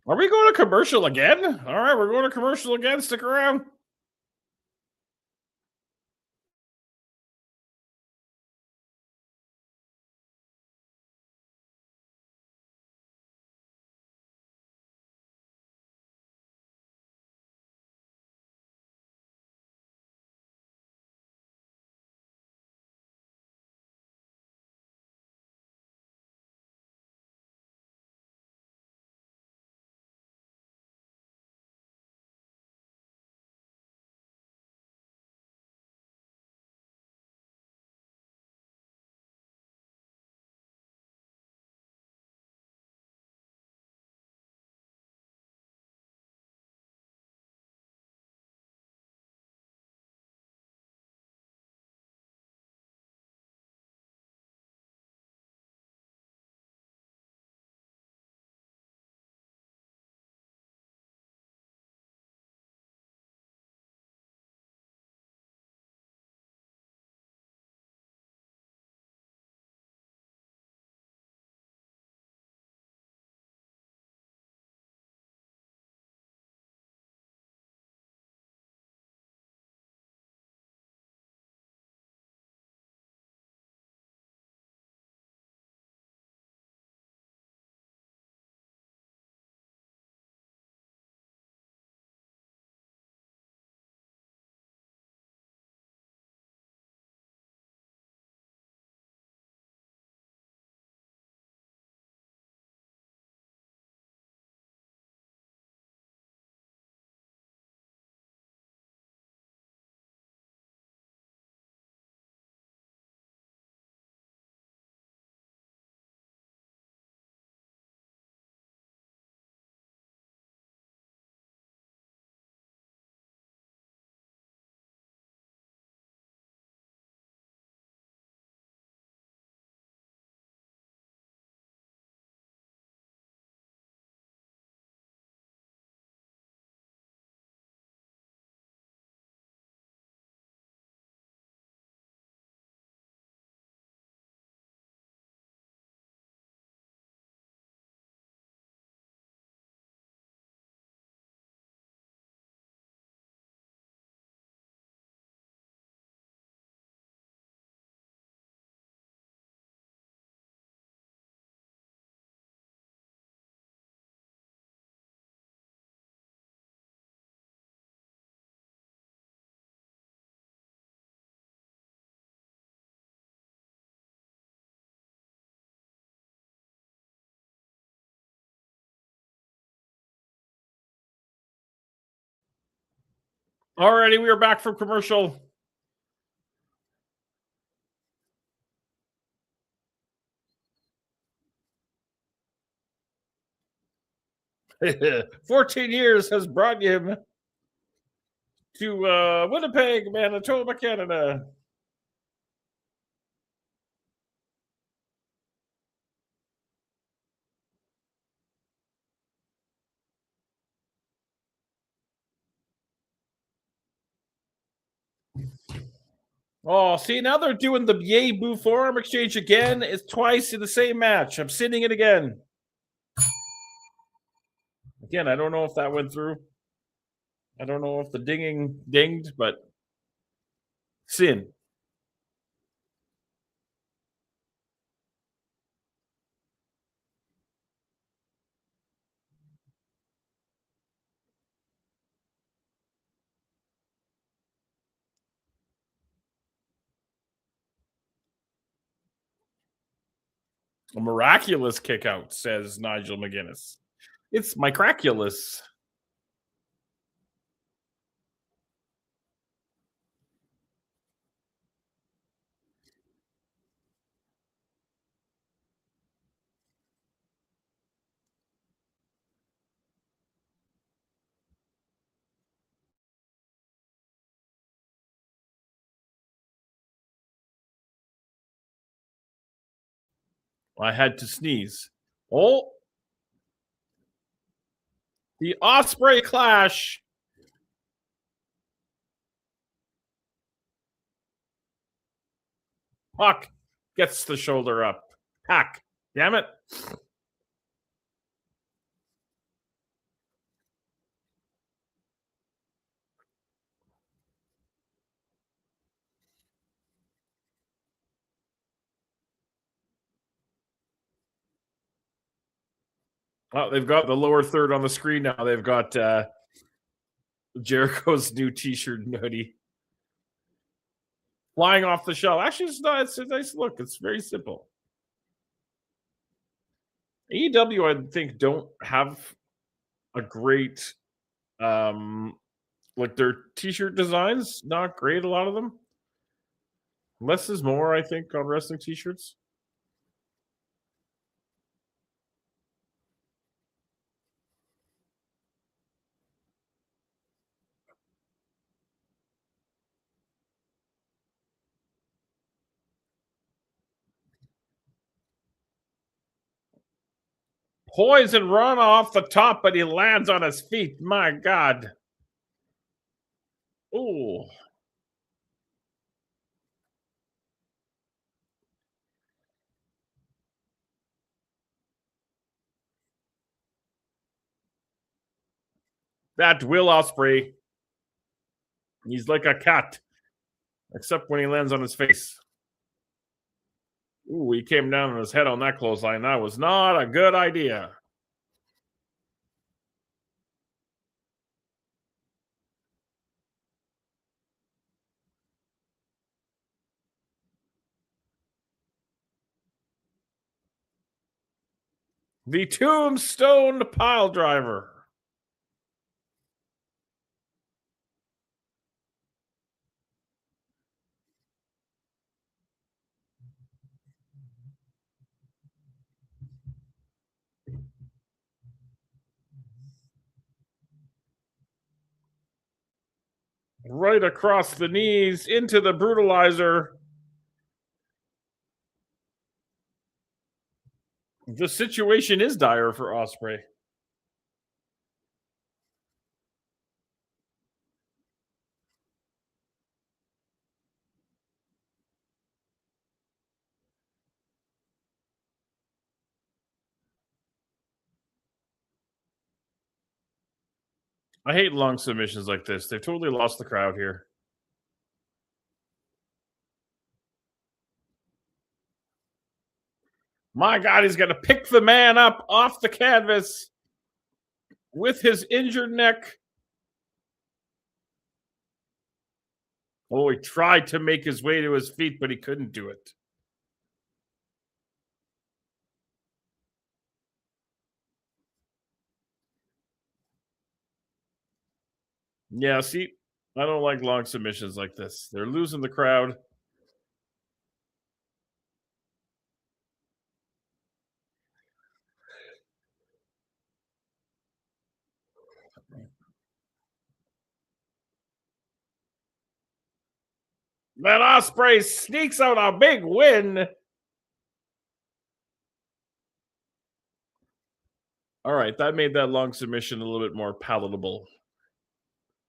Are we going to commercial again? All right, we're going to commercial again. Stick around. Alrighty, we are back from commercial. – 14 years has brought him to Winnipeg, Manitoba, Canada. Oh, see, now they're doing the yay boo forearm exchange again. It's twice in the same match. I'm sitting it again. Again, I don't know if that went through. I don't know if the dinging dinged, but sin. A miraculous kick out, says Nigel McGuinness. It's miraculous. I had to sneeze. Oh, the Ospreay clash. Puck gets the shoulder up. PAC. Damn it. Well, they've got the lower third on the screen now. They've got Jericho's new t-shirt and hoodie flying off the shelf. Actually, it's not. It's a nice look. It's very simple. AEW, I think, don't have a great like their t-shirt designs, not great, a lot of them. Less is more, I think, on wrestling t-shirts. Poison run off the top, but he lands on his feet. My God. Oh. That Will Ospreay. He's like a cat, except when he lands on his face. Ooh, he came down on his head on that clothesline. That was not a good idea. The Tombstone Pile Driver. Right across the knees into the brutalizer. The situation is dire for Ospreay. I hate long submissions like this. They've totally lost the crowd here. My God, he's going to pick the man up off the canvas with his injured neck. Oh, he tried to make his way to his feet, but he couldn't do it. Yeah, see, I don't like long submissions like this. They're losing the crowd. Then Ospreay sneaks out a big win. All right, that made that long submission a little bit more palatable.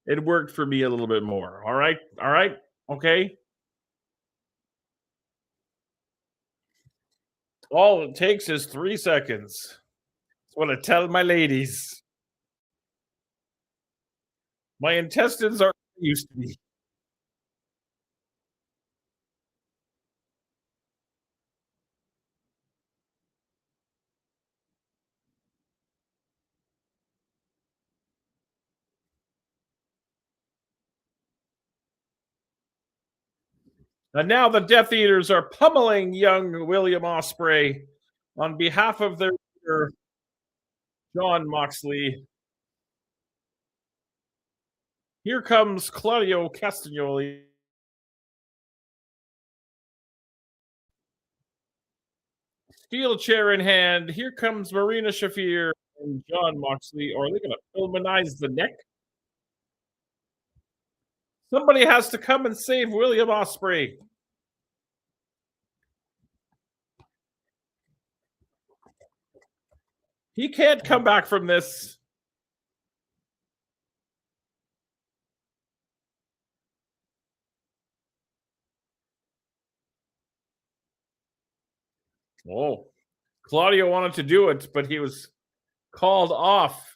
It worked for me a little bit more. All right, okay. All it takes is 3 seconds. That's what I tell my ladies. My intestines are used to me. And now the Death Eaters are pummeling young William Ospreay on behalf of their leader, John Moxley. Here comes Claudio Castagnoli. Steel chair in hand. Here comes Marina Shafir and John Moxley. Or are they going to Pillmanize the neck? Somebody has to come and save William Ospreay. He can't come back from this. Oh, Claudio wanted to do it, but he was called off.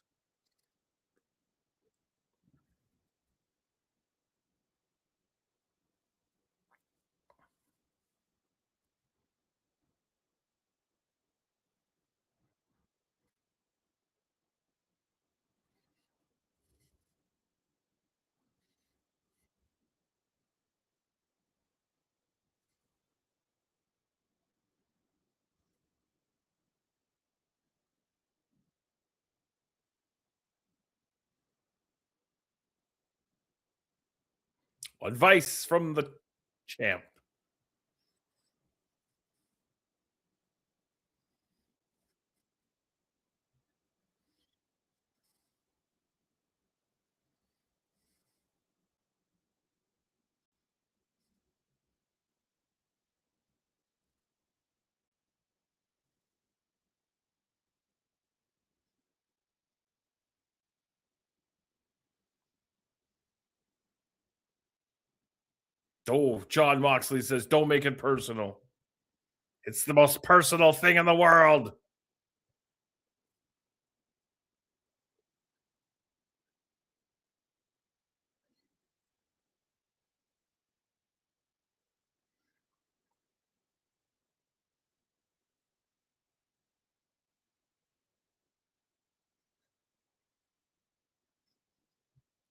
Advice from the champ. Oh, John Moxley says, don't make it personal. It's the most personal thing in the world.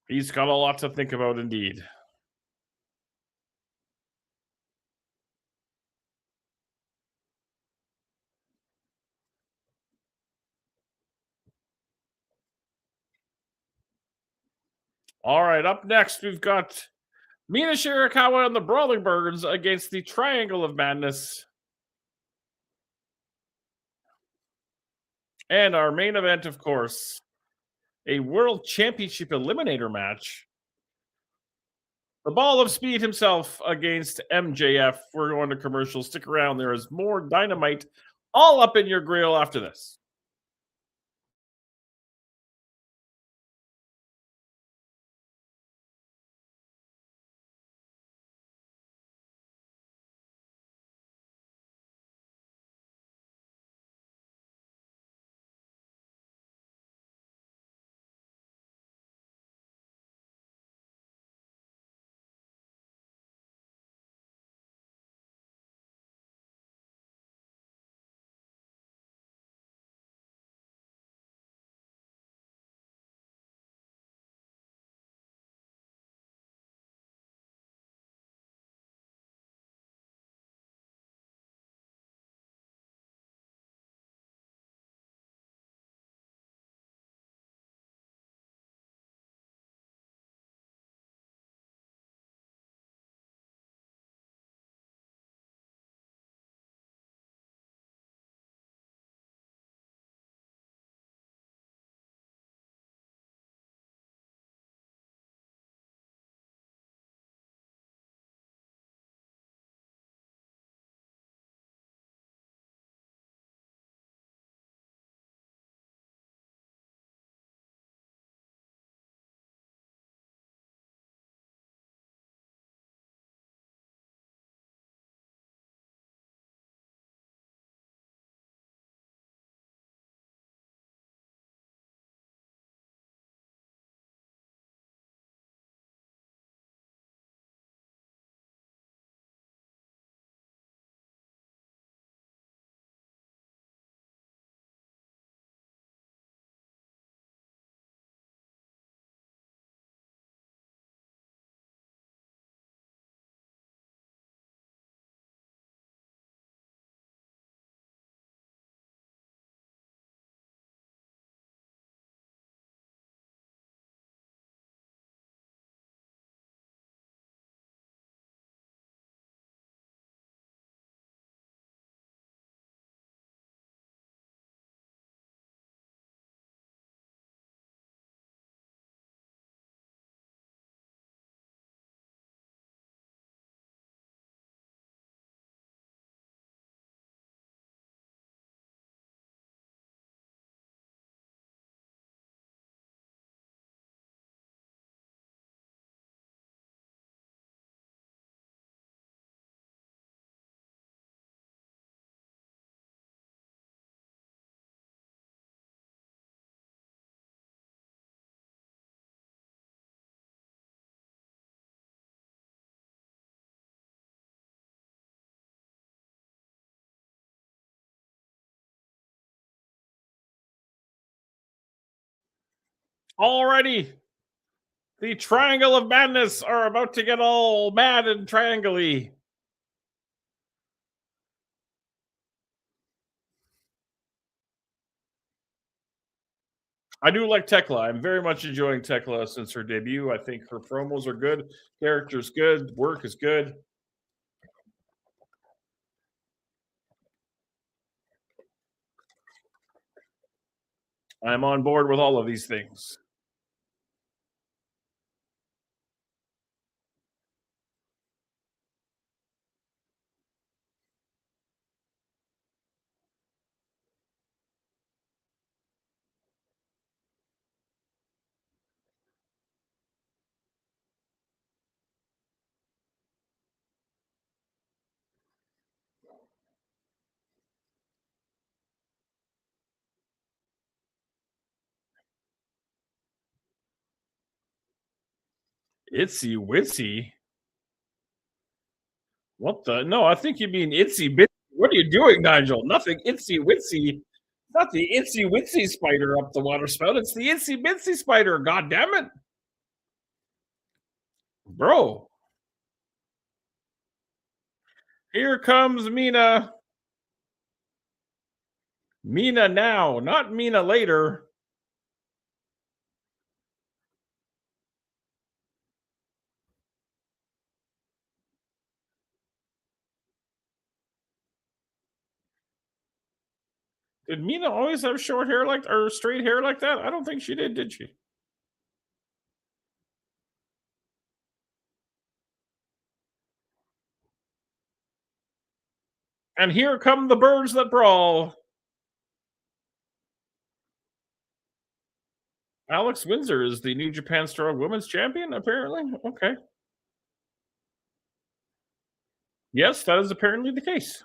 He's got a lot to think about indeed. All right, up next, we've got Mina Shirakawa and the Brawling Birds against the Triangle of Madness. And our main event, of course, a World Championship Eliminator match. The Ball of Speed himself against MJF. We're going to commercial. Stick around. There is more Dynamite all up in your grill after this. Alrighty. The Triangle of Madness are about to get all mad and triangle-y. I do like Tekla. I'm very much enjoying Tekla since her debut. I think her promos are good. Character's good. Work is good. I'm on board with all of these things. Itsy Witsy? What the? No, I think you mean Itsy Bitsy. What are you doing, Nigel? Nothing Itsy Witsy. It's not the Itsy Witsy spider up the water spout. It's the Itsy Bitsy spider. God damn it. Bro. Here comes Mina. Mina now, not Mina later. Did Mina always have short hair like or straight hair like that? I don't think she did she? And here come the birds that brawl. Alex Windsor is the New Japan Strong Women's Champion, apparently. Okay. Yes, that is apparently the case.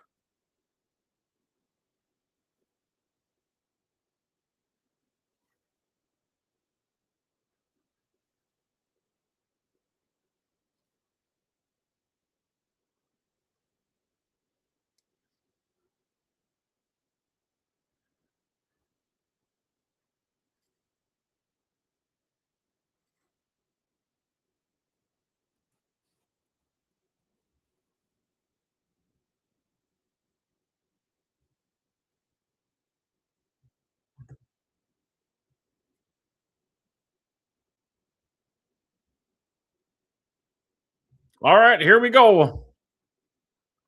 All right, here we go.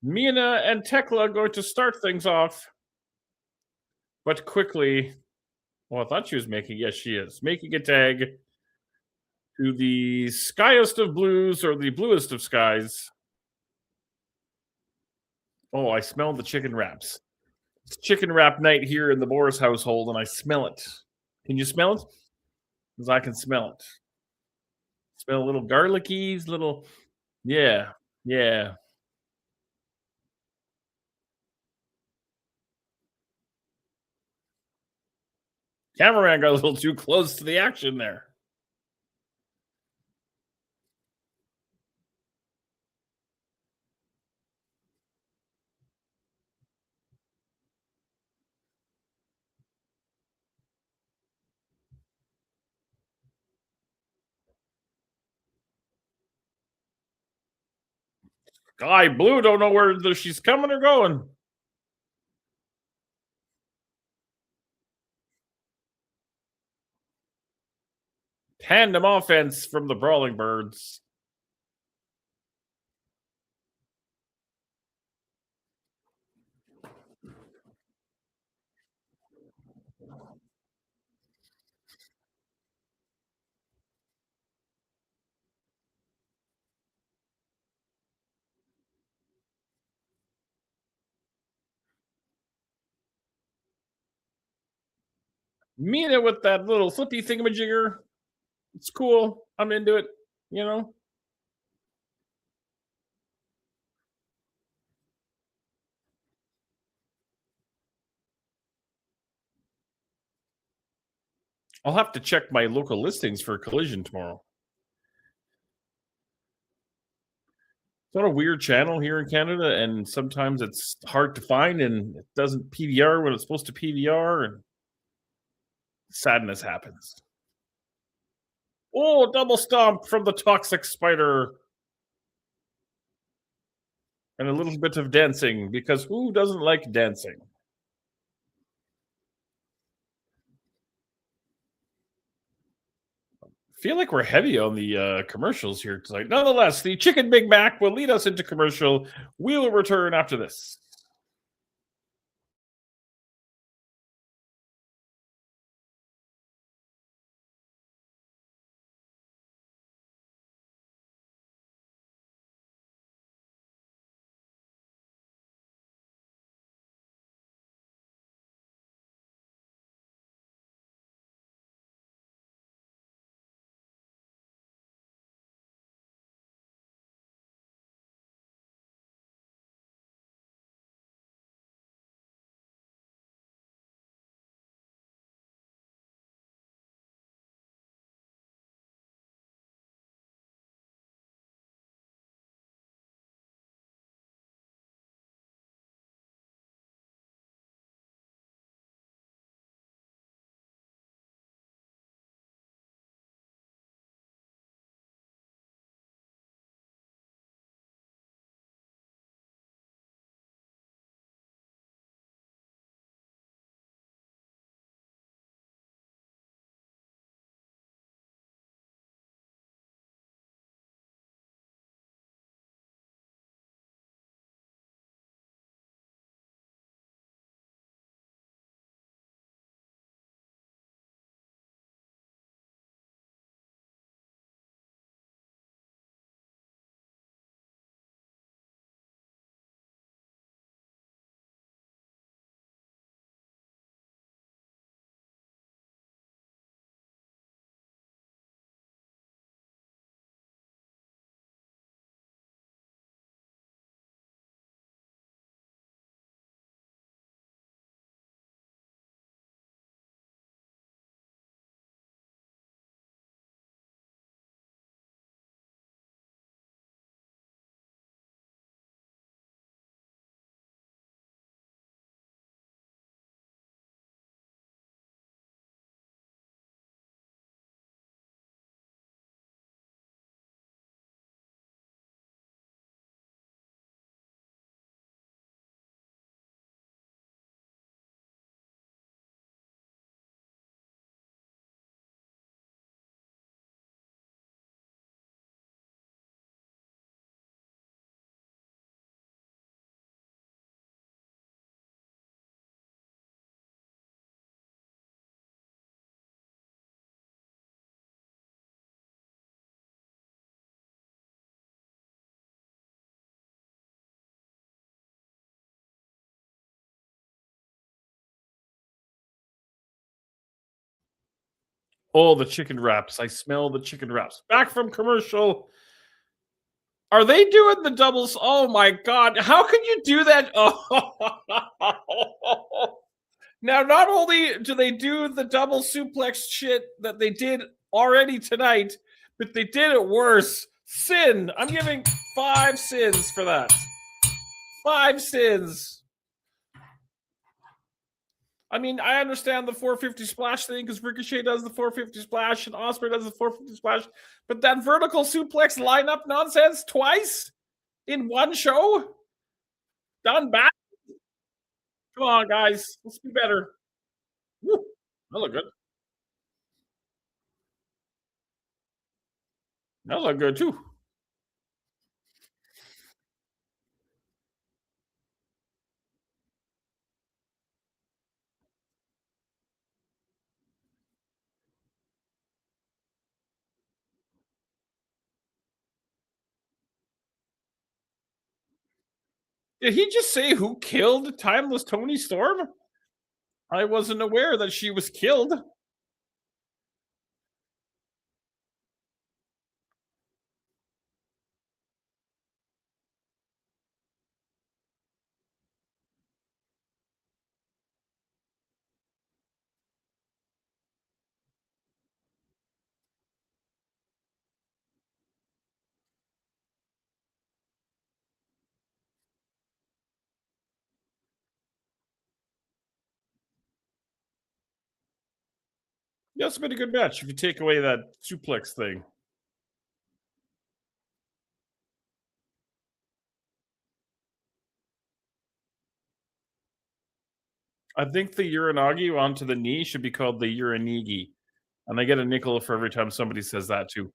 Mina and Tekla going to start things off. But quickly, well, I thought she was making, yes, she is, making a tag to the skyest of blues or the bluest of skies. Oh, I smell the chicken wraps. It's chicken wrap night here in the Boris household, and I smell it. Can you smell it? Because I can smell it. Smell a little garlicky, little, yeah. Cameraman got a little too close to the action there. Sky Blue don't know where she's coming or going. Tandem offense from the Brawling Birds. Mina with that little flippy thingamajigger. It's cool. I'm into it, you know. I'll have to check my local listings for Collision tomorrow. It's not a weird channel here in Canada, and sometimes it's hard to find, and it doesn't PVR when it's supposed to PVR, and sadness happens. Oh, double stomp from the toxic spider. And a little bit of dancing, because who doesn't like dancing? Feel like we're heavy on the commercials here tonight. Nonetheless, the Chicken Big Mac will lead us into commercial. We will return after this. Oh, the chicken wraps. I smell the chicken wraps. Back from commercial. Are they doing the doubles? Oh my God. How can you do that? Oh. Now, not only do they do the double suplex shit that they did already tonight, but they did it worse. Sin. I'm giving 5 sins for that. 5 sins. I mean, I understand the 450 splash thing because Ricochet does the 450 splash and Ospreay does the 450 splash, but that vertical suplex lineup nonsense twice in one show? Done back? Come on, guys. Let's be better. Woo. That look good. That look good, too. Did he just say who killed Timeless Tony Storm? I wasn't aware that she was killed. Yeah, it's been a good match if you take away that suplex thing. I think the Uranagi onto the knee should be called the Uranigi. And I get a nickel for every time somebody says that too.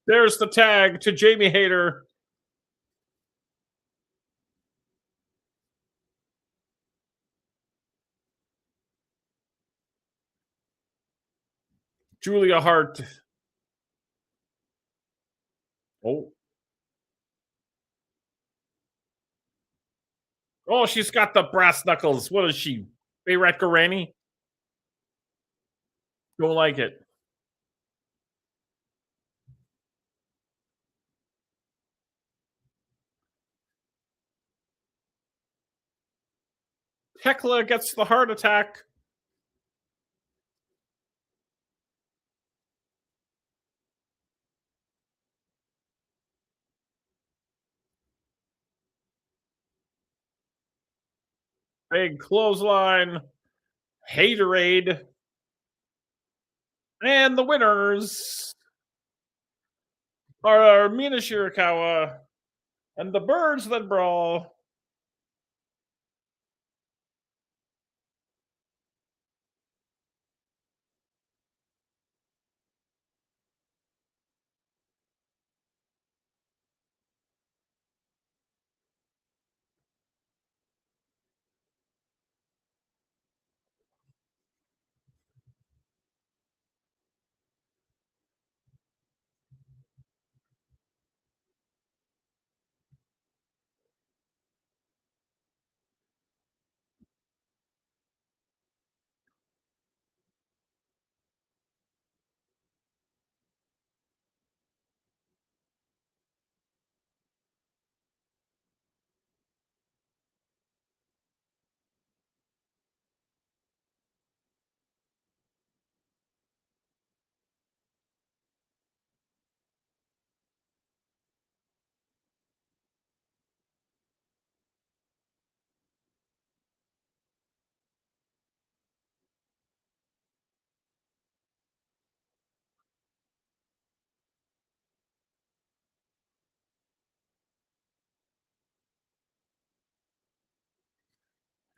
There's the tag to Jamie Hayter. Julia Hart. Oh. Oh, she's got the brass knuckles. What is she? Bayrat Garani? Don't like it. Hecla gets the heart attack. Big clothesline. Haterade. And the winners are Mina Shirakawa and the Birds That Brawl.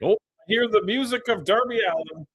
Oh, I hear the music of Darby Allin.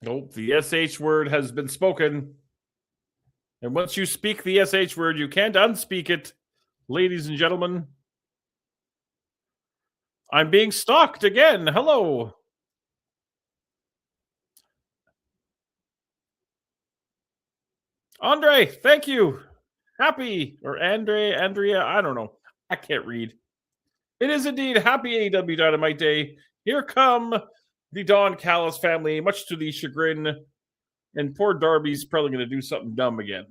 Nope, the SH word has been spoken. And once you speak the SH word, you can't unspeak it, ladies and gentlemen. I'm being stalked again. Hello. Andre, thank you. Happy or Andrea, I don't know. I can't read. It is indeed happy AEW Dynamite Day. Here come the Don Callis family, much to the chagrin, and poor Darby's probably going to do something dumb again.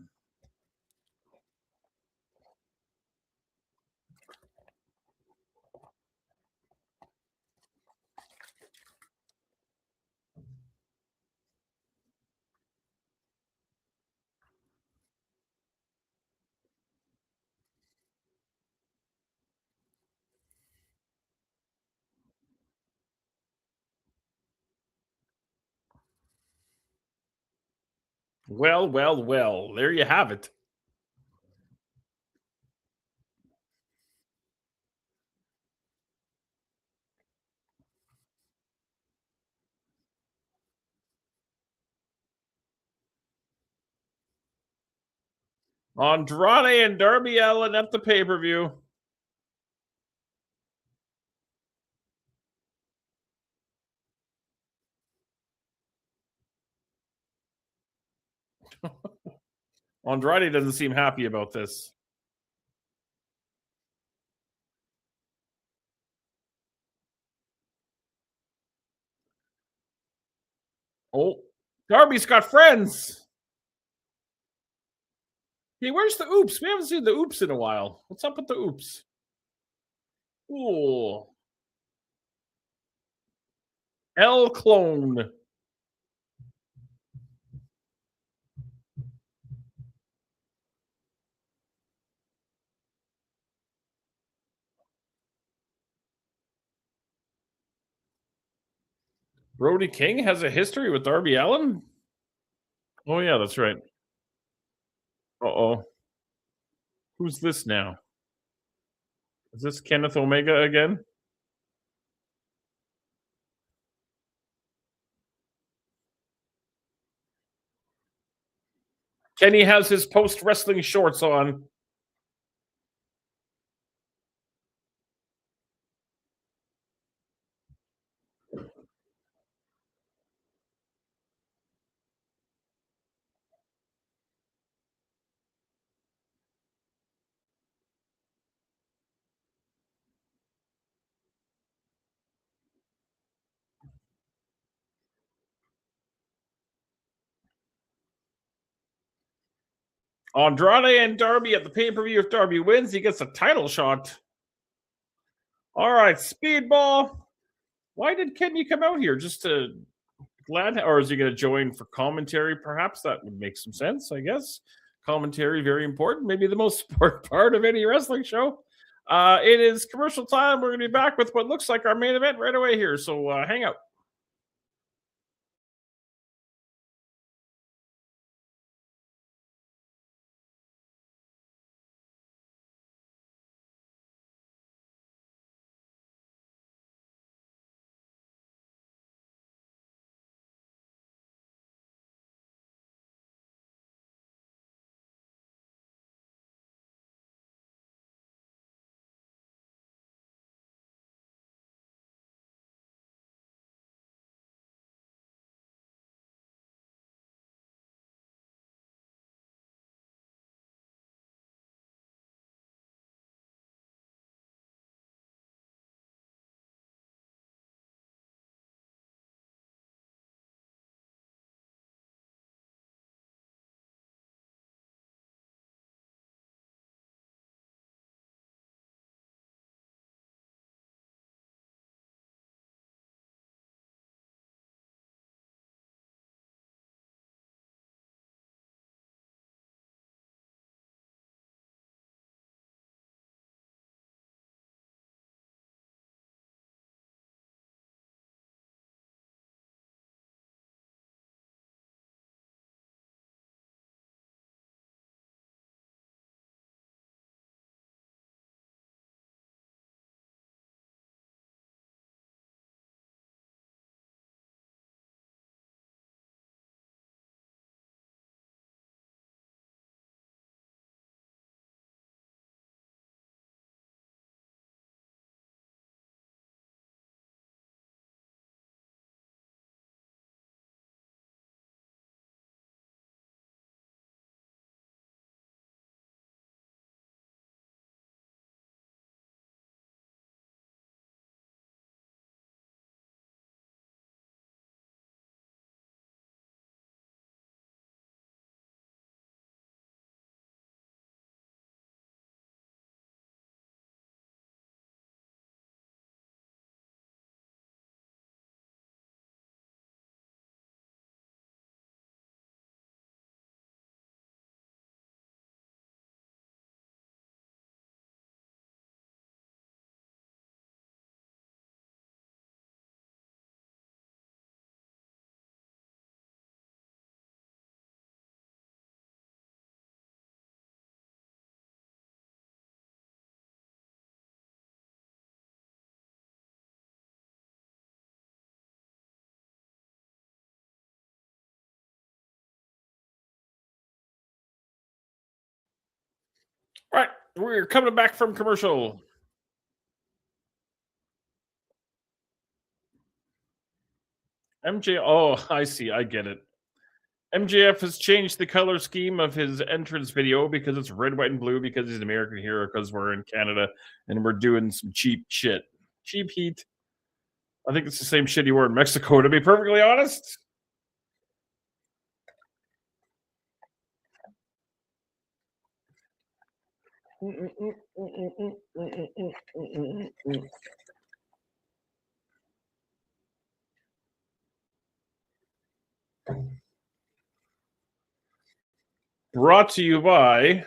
Well, well, well. There you have it. Andrade and Darby Allin at the pay-per-view. Andrade doesn't seem happy about this. Oh, Darby's got friends. Hey, where's the oops? We haven't seen the oops in a while. What's up with the oops? Ooh. El Clone. Brody King has a history with Darby Allin? Oh, yeah, that's right. Uh-oh. Who's this now? Is this Kenneth Omega again? Kenny has his post-wrestling shorts on. Andrade and Darby at the pay-per-view. If Darby wins, he gets a title shot. All right, Speedball. Why did Kenny come out here? Just to glad, or is he going to join for commentary? Perhaps that would make some sense, I guess. Commentary, very important. Maybe the most important part of any wrestling show. It is commercial time. We're going to be back with what looks like our main event right away here. So hang out. we're coming back from commercial. MJ, oh, I see. I get it. MJF has changed the color scheme of his entrance video because it's red, white, and blue because he's an American hero because we're in Canada and we're doing some cheap shit. Cheap heat. I think it's the same shit he wore in Mexico, to be perfectly honest. Brought to you by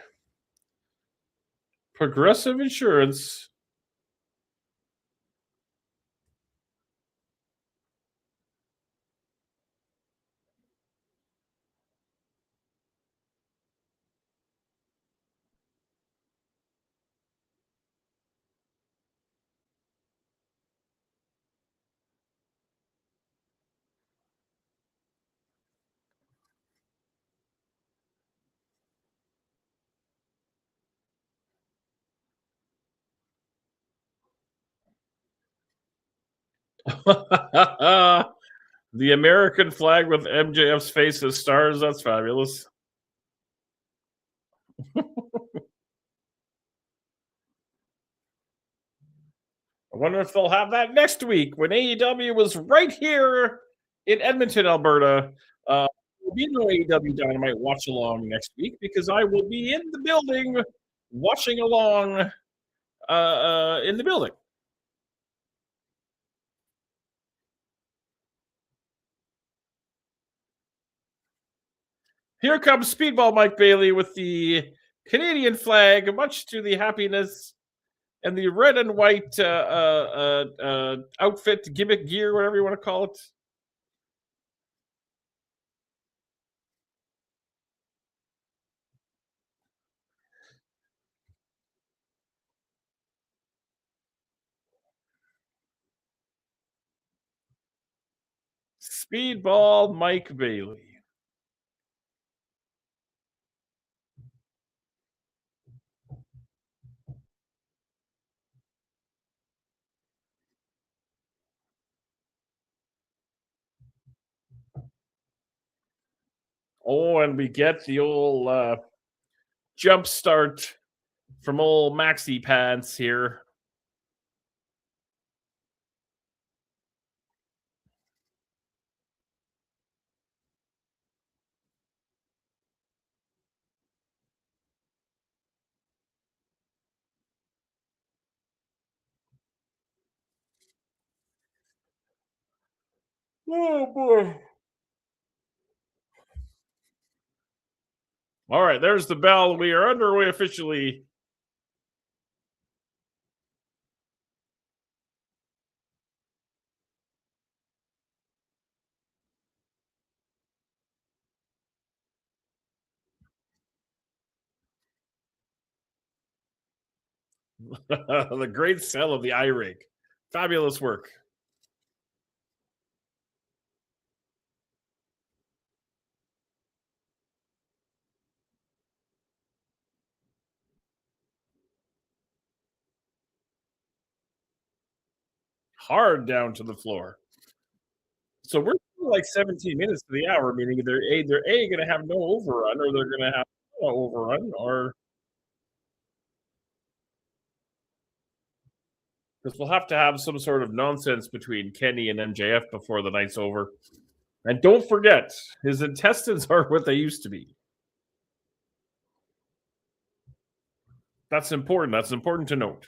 Progressive Insurance. The American flag with MJF's face as stars. That's fabulous. I wonder if they'll have that next week when AEW was right here in Edmonton, Alberta. There will be no AEW Dynamite Watchalong next week because I will be in the building watching along in the building. Here comes Speedball Mike Bailey with the Canadian flag, much to the happiness and the red and white outfit, gimmick gear, whatever you want to call it. Speedball Mike Bailey. Oh, and we get the old jump start from old Maxi Pants here. Oh, boy. All right, there's the bell. We are underway officially. The great sell of the iRig. Fabulous work. Hard down to the floor. So we're like 17 minutes to the hour, meaning they're going to have no overrun, or they're going to have no overrun, or because we'll have to have some sort of nonsense between Kenny and MJF before the night's over. And don't forget, his intestines are what they used to be. That's important. That's important to note.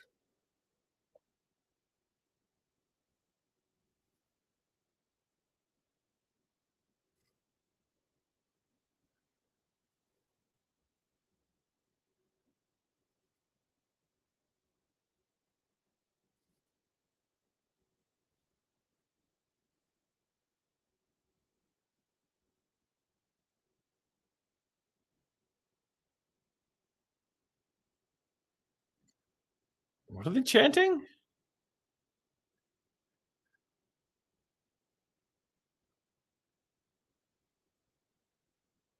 What are they chanting?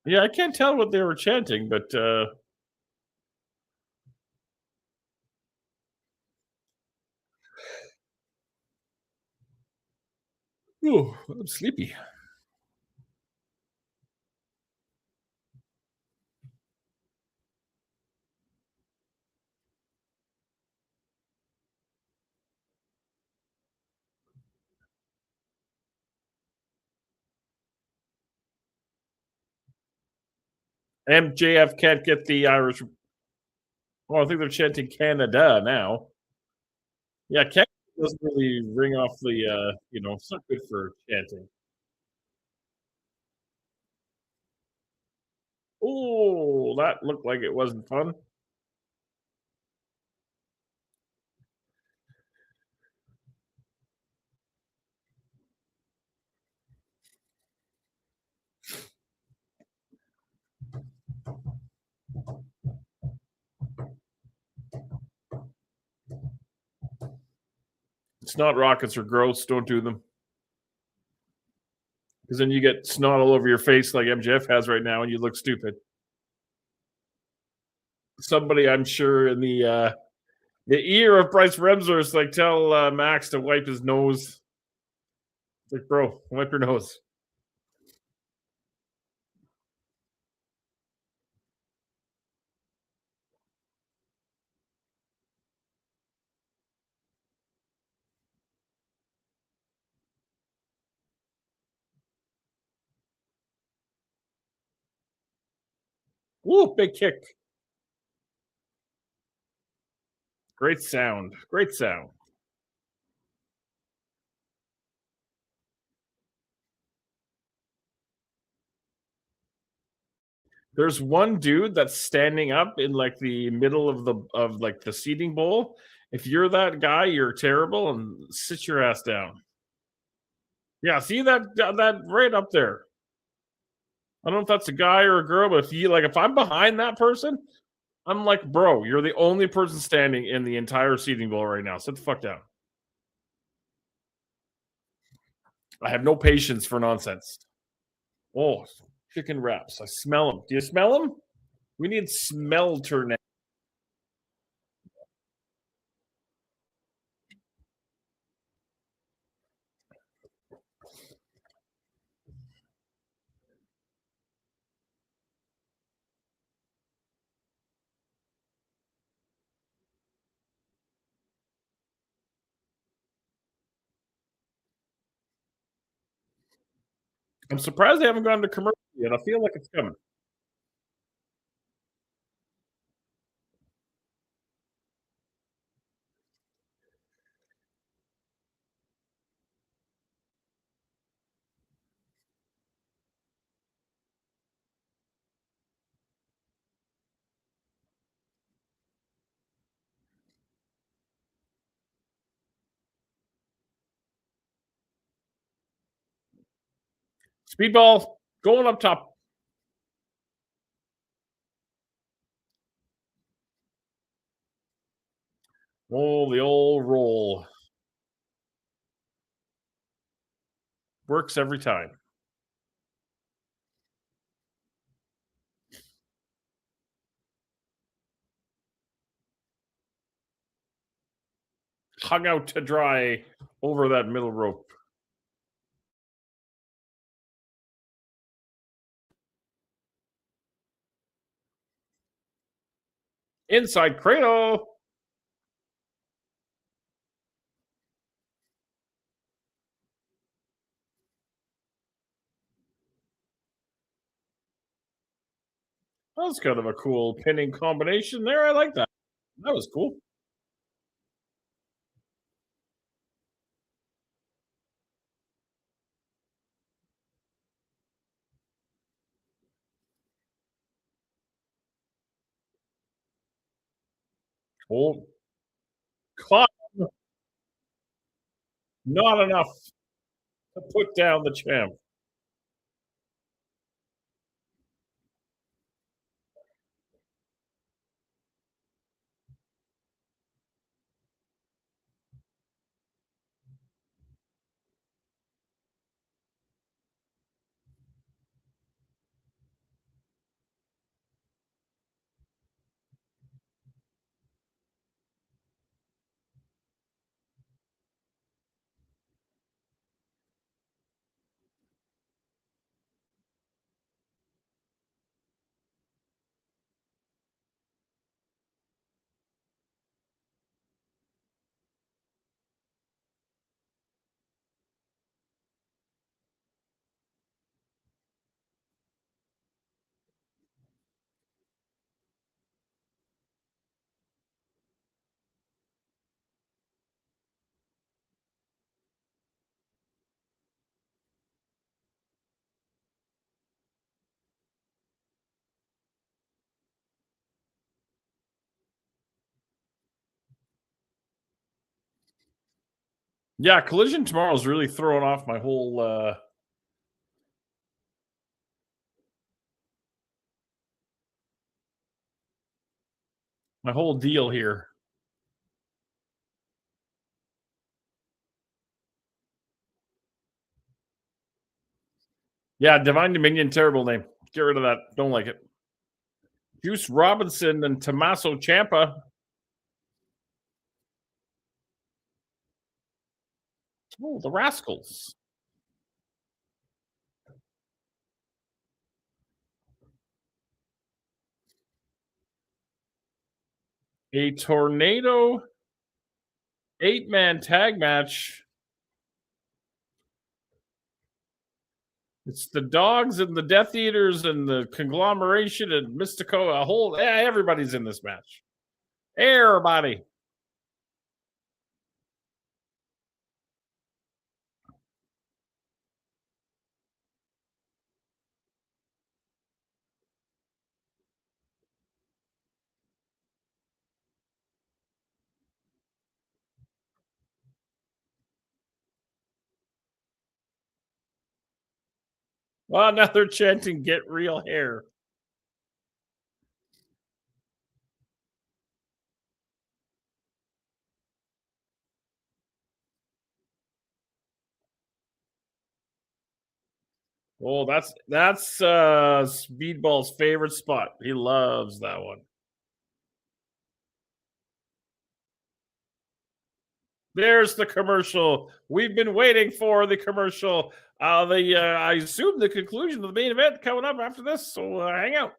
Yeah, I can't tell what they were chanting, but Ooh, I'm sleepy. MJF can't get the Irish. Well, I think they're chanting Canada now. Yeah, Canada doesn't really ring off the, it's not good for chanting. Oh, that looked like it wasn't fun. Snot rockets are gross. Don't do them. Because then you get snot all over your face like MJF has right now and you look stupid. Somebody, I'm sure, in the ear of Bryce Remser is like, tell Max to wipe his nose. It's like, bro, wipe your nose. Woo, big kick. Great sound. Great sound. There's one dude that's standing up in like the middle of like the seating bowl. If you're that guy, you're terrible and sit your ass down. Yeah, see that right up there. I don't know if that's a guy or a girl, but if I'm behind that person, I'm like, bro, you're the only person standing in the entire seating bowl right now. Sit the fuck down. I have no patience for nonsense. Oh, chicken wraps. I smell them. Do you smell them? We need smelter now. I'm surprised they haven't gone to commercial yet. I feel like it's coming. Speedball going up top. Oh, the old roll. Works every time. Hung out to dry over that middle rope. Inside cradle. That was kind of a cool pinning combination there. I like that. That was cool. Oh, caught. Not enough to put down the champ. Yeah, Collision tomorrow is really throwing off my whole deal here. Yeah, Divine Dominion, terrible name. Get rid of that. Don't like it. Juice Robinson and Tommaso Ciampa. Oh, the Rascals. A tornado 8-man tag match. It's the Dogs and the Death Eaters and the Conglomeration and Mystico. Everybody's in this match. Everybody. Well, now they're chanting "Get real hair." Oh, that's Speedball's favorite spot. He loves that one. There's the commercial. We've been waiting for the commercial. I assume the conclusion of the main event coming up after this. So hang out.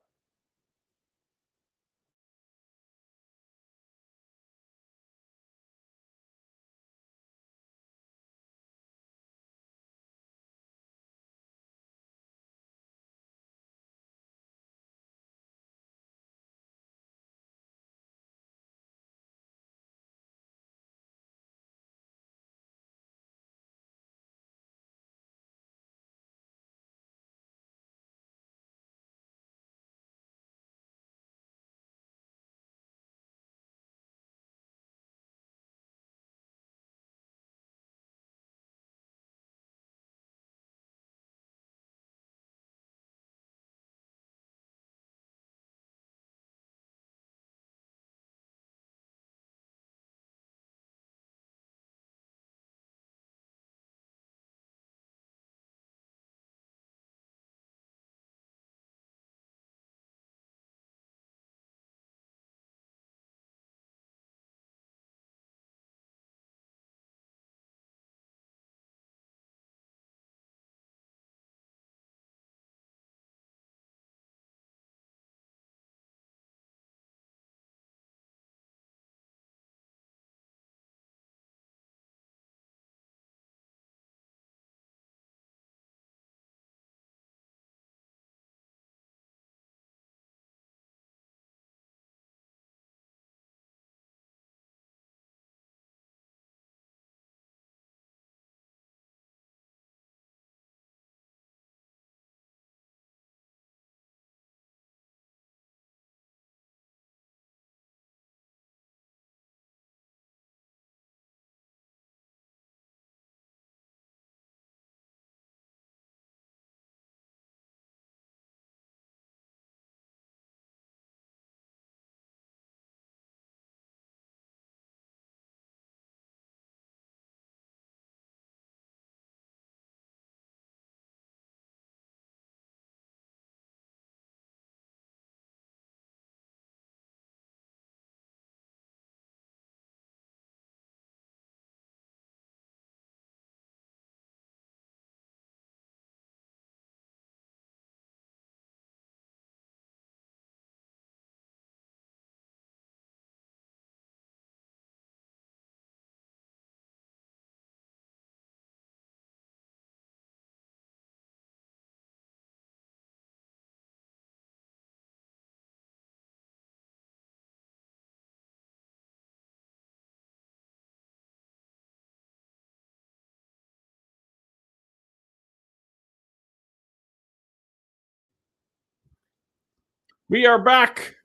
We are back.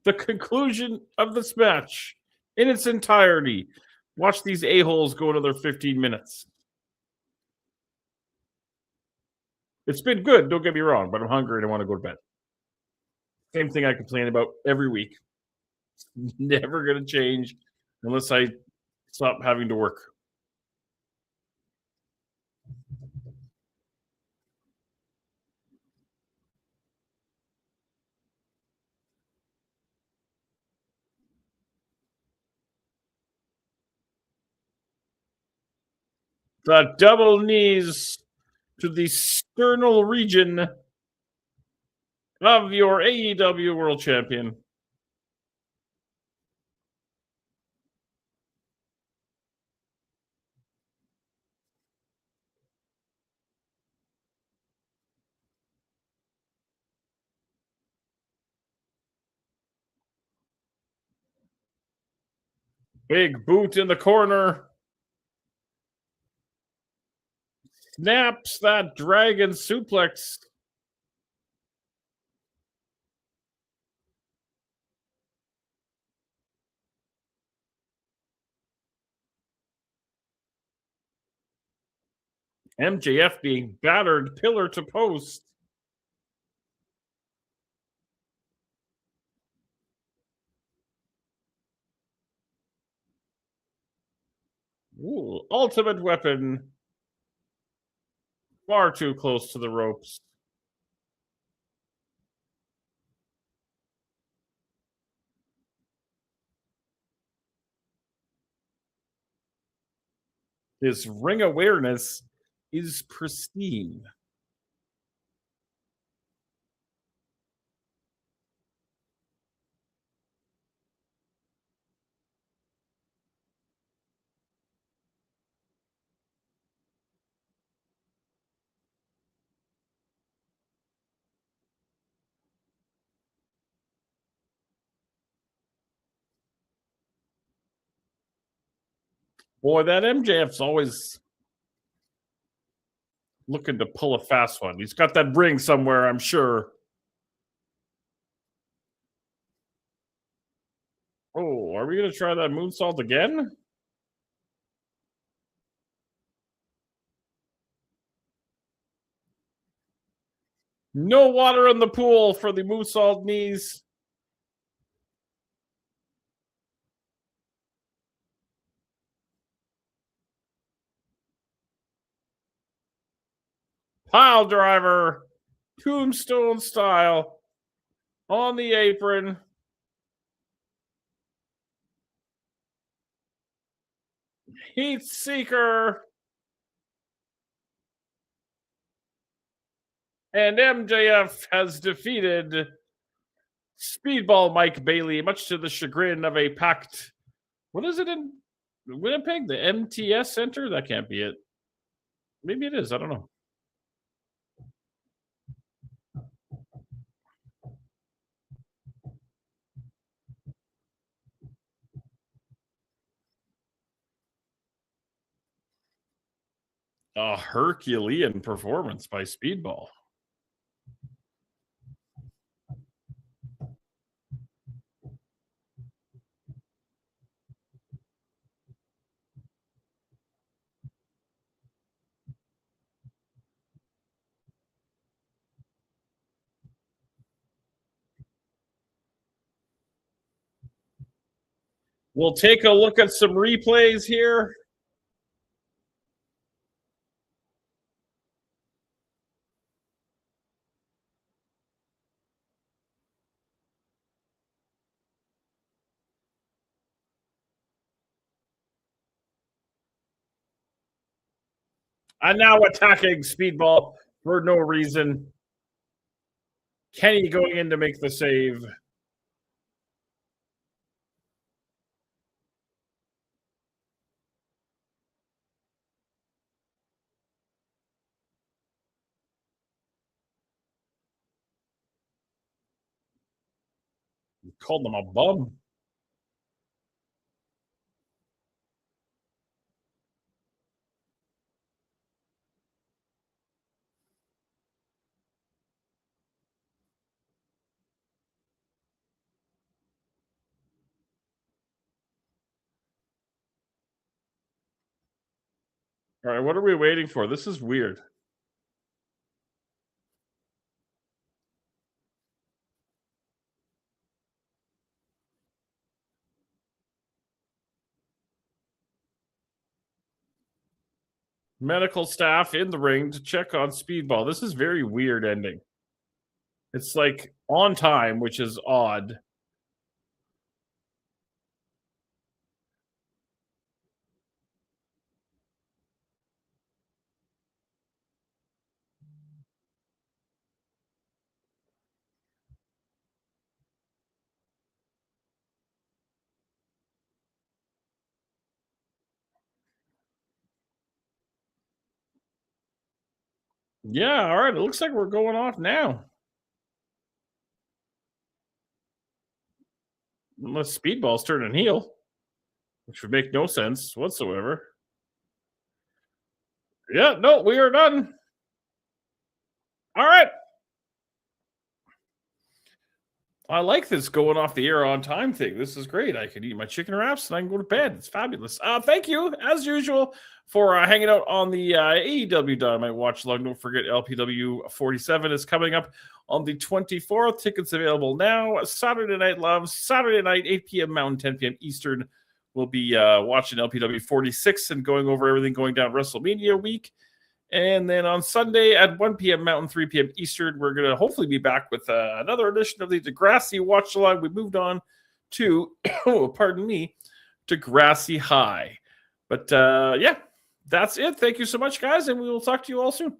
The conclusion of this match in its entirety. Watch these a-holes go another 15 minutes. It's been good, don't get me wrong, but I'm hungry and I want to go to bed. Same thing I complain about every week. It's never going to change unless I stop having to work. The double knees to the sternal region of your AEW World Champion. Big boot in the corner. Snaps that dragon suplex. MJF being battered pillar to post. Ooh, ultimate weapon. Far too close to the ropes. His ring awareness is pristine. Boy, that MJF's always looking to pull a fast one. He's got that ring somewhere, I'm sure. Oh, are we going to try that moonsault again? No water in the pool for the moonsault knees. Pile driver, tombstone style, on the apron. Heat seeker. And MJF has defeated Speedball Mike Bailey, much to the chagrin of a packed. What is it in Winnipeg? The MTS Center? That can't be it. Maybe it is. I don't know. A Herculean performance by Speedball. We'll take a look at some replays here. And now attacking Speedball for no reason. Kenny going in to make the save. Called them a bum. All right, what are we waiting for? This is weird. Medical staff in the ring to check on Speedball. This is very weird ending. It's like on time, which is odd. Yeah, all right. It looks like we're going off now. Unless Speedball's turning heel, which would make no sense whatsoever. Yeah, no, we are done. All right. I like this going off the air on time thing. This is great. I can eat my chicken wraps and I can go to bed. It's fabulous. Thank you, as usual, for hanging out on the AEW Dynamite Watch Along. Don't forget, LPW 47 is coming up on the 24th. Tickets available now. Saturday Night Love, Saturday night, 8 p.m. Mountain, 10 p.m. Eastern. We'll be watching LPW 46 and going over everything going down WrestleMania week. And then on Sunday at 1 p.m. Mountain, 3 p.m. Eastern, we're going to hopefully be back with another edition of the Degrassi Watch Along. We moved on to, Degrassi High. But yeah, that's it. Thank you so much, guys, and we will talk to you all soon.